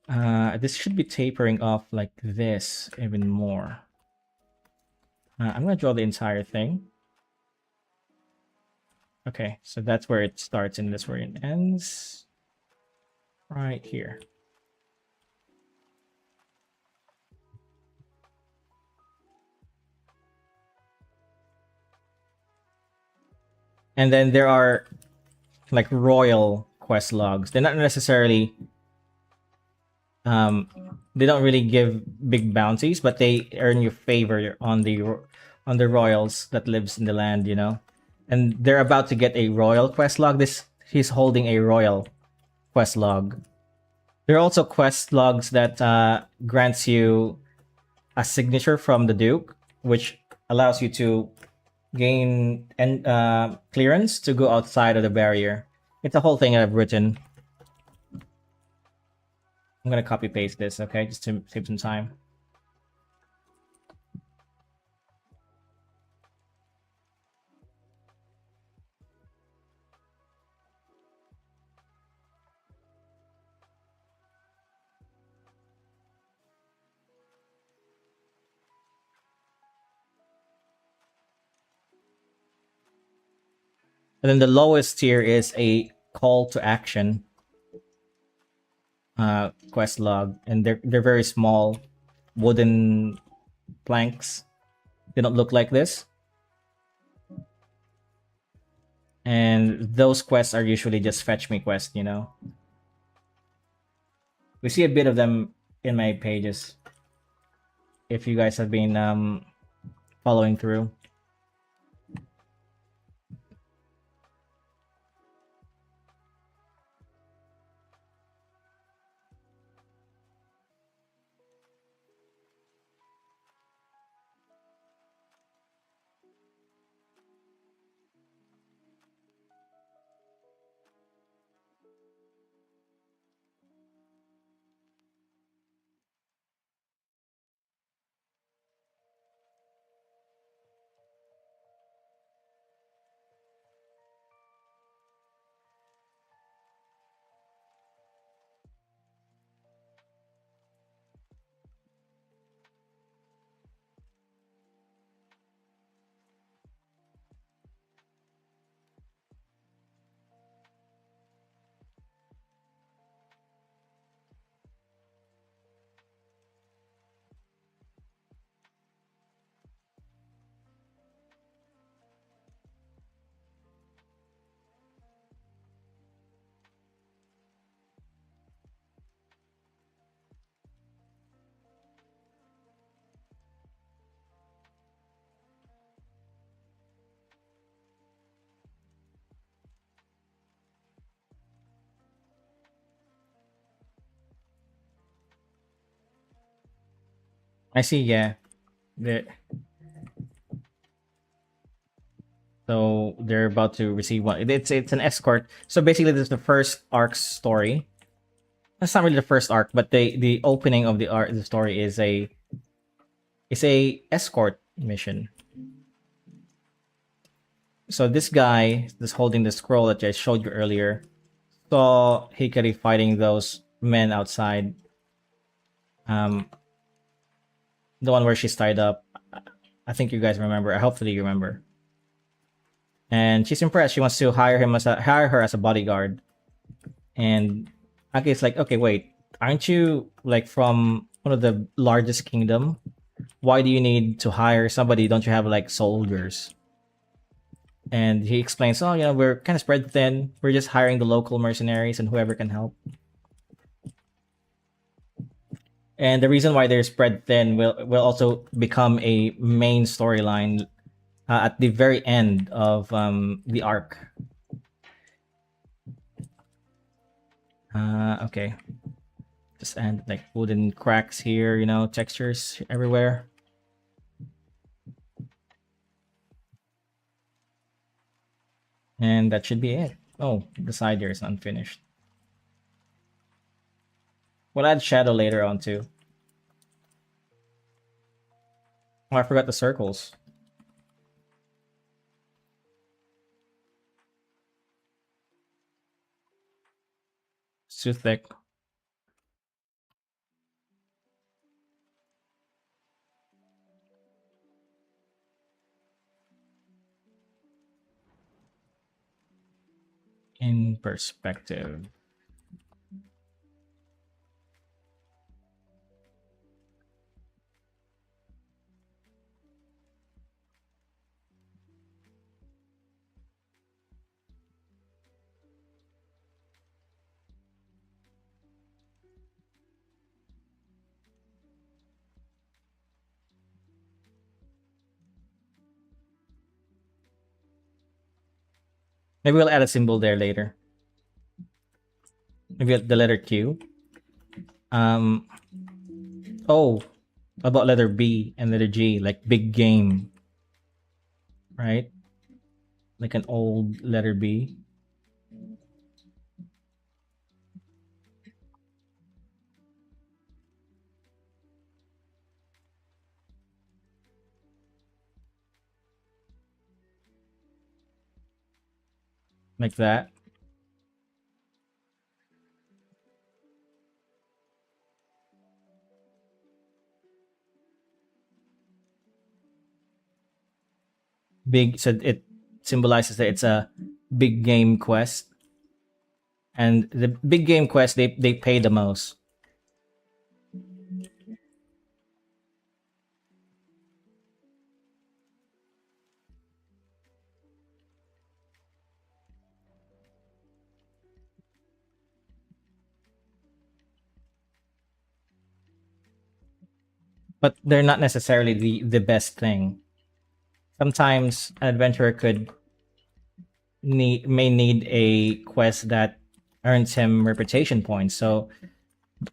This should be tapering off like this even more. I'm gonna draw the entire thing. Okay, so that's where it starts and that's where it ends. Right here. And then there are like royal quest logs. They're not necessarily um they don't really give big bounties, but they earn you favor on the royals that lives in the land. And they're about to get a royal quest log. This He's holding a royal quest log. There are also quest logs that grants you a signature from the duke, which allows you to gain and clearance to go outside of the barrier. It's a whole thing I've written. I'm gonna copy paste this, okay, just to save some time. And then the lowest tier is a call to action quest log, and they're very small wooden planks. They don't look like this, and those quests are usually just fetch me quests. We see a bit of them in my pages if you guys have been following through. I see. Yeah. The, so they're about to receive one. It's an escort. So basically, this is the first arc story. That's not really the first arc, but the opening of the story is a escort mission. So this guy that's holding the scroll that I showed you earlier saw Hikari fighting those men outside. Um, the one where she's tied up. I think you guys remember. Hopefully you remember. And she's impressed. She wants to hire her as a bodyguard. And Aki's like, okay, wait, aren't you like from one of the largest kingdom? Why do you need to hire somebody? Don't you have like soldiers? And he explains, oh, we're kind of spread thin. We're just hiring the local mercenaries and whoever can help. And the reason why they're spread thin will also become a main storyline at the very end of the arc. Okay. Just and like wooden cracks here, textures everywhere. And that should be it. Oh, the side here is unfinished. We'll add shadow later on too. Oh, I forgot the circles. It's too thick. In perspective. Maybe we'll add a symbol there later. Maybe the letter Q. Um. Oh, about letter B and letter G, like big game, right? Like an old letter B. Like that. Big, so it symbolizes that it's a big game quest. And the big game quest, they pay the most. But they're not necessarily the best thing. Sometimes an adventurer may need a quest that earns him reputation points. So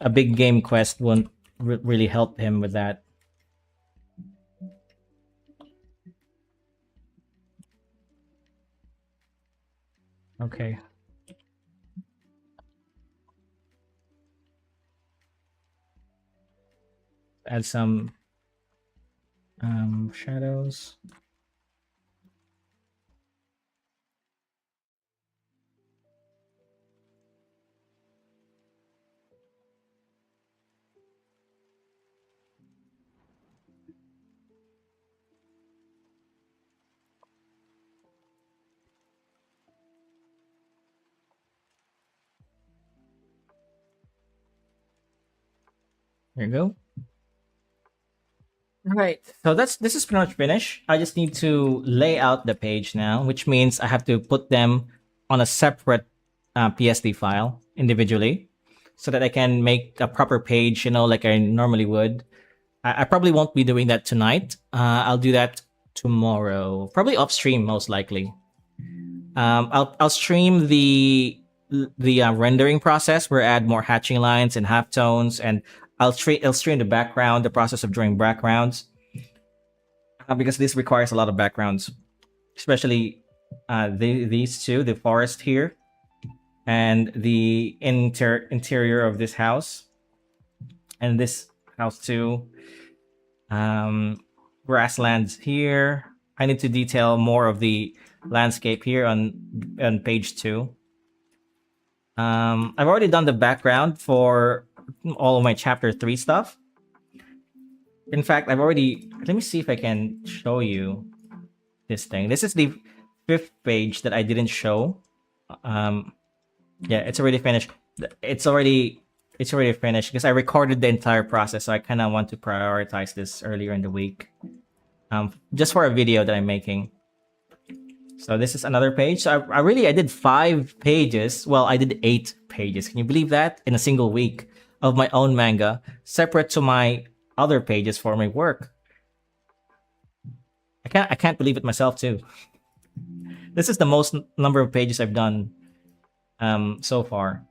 a big game quest won't really help him with that. Okay. Add some shadows. There you go. All right. So this is pretty much finished. I just need to lay out the page now, which means I have to put them on a separate PSD file individually, so that I can make a proper page, like I normally would. I probably won't be doing that tonight. I'll do that tomorrow, probably off stream, most likely. I'll stream the rendering process where I add more hatching lines and halftones, and illustrate the background, the process of drawing backgrounds, because this requires a lot of backgrounds, especially these two, the forest here and the interior of this house, and this house too. Grasslands here. I need to detail more of the landscape here on page 2. I've already done the background for all of my chapter 3 stuff. In fact, I've already, let me see if I can show you this thing. This is the 5th page that I didn't show. Yeah, it's already finished. It's already finished because I recorded the entire process, so I kind of want to prioritize this earlier in the week, just for a video that I'm making. So this is another page. So I did 5 pages. Well, I did 8 pages. Can you believe that? In a single week of my own manga, separate to my other pages for my work. I can't believe it myself too. This is the most number of pages I've done so far.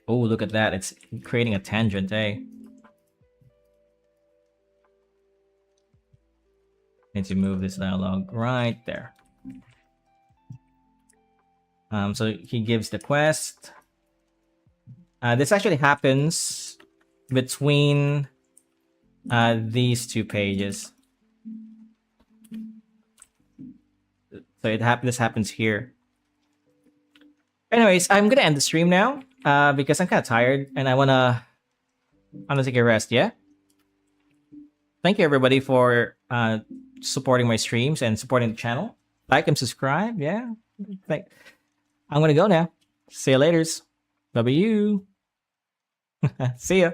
Oh, look at that. It's creating a tangent, eh? Need to move this dialogue right there. So he gives the quest. This actually happens between these 2 pages. So this happens here. Anyways, I'm gonna end the stream now because I'm kind of tired and I wanna take a rest. Yeah. Thank you everybody for supporting my streams and supporting the channel. Like and subscribe. Yeah. I'm gonna go now. See you later. Bye bye. See ya.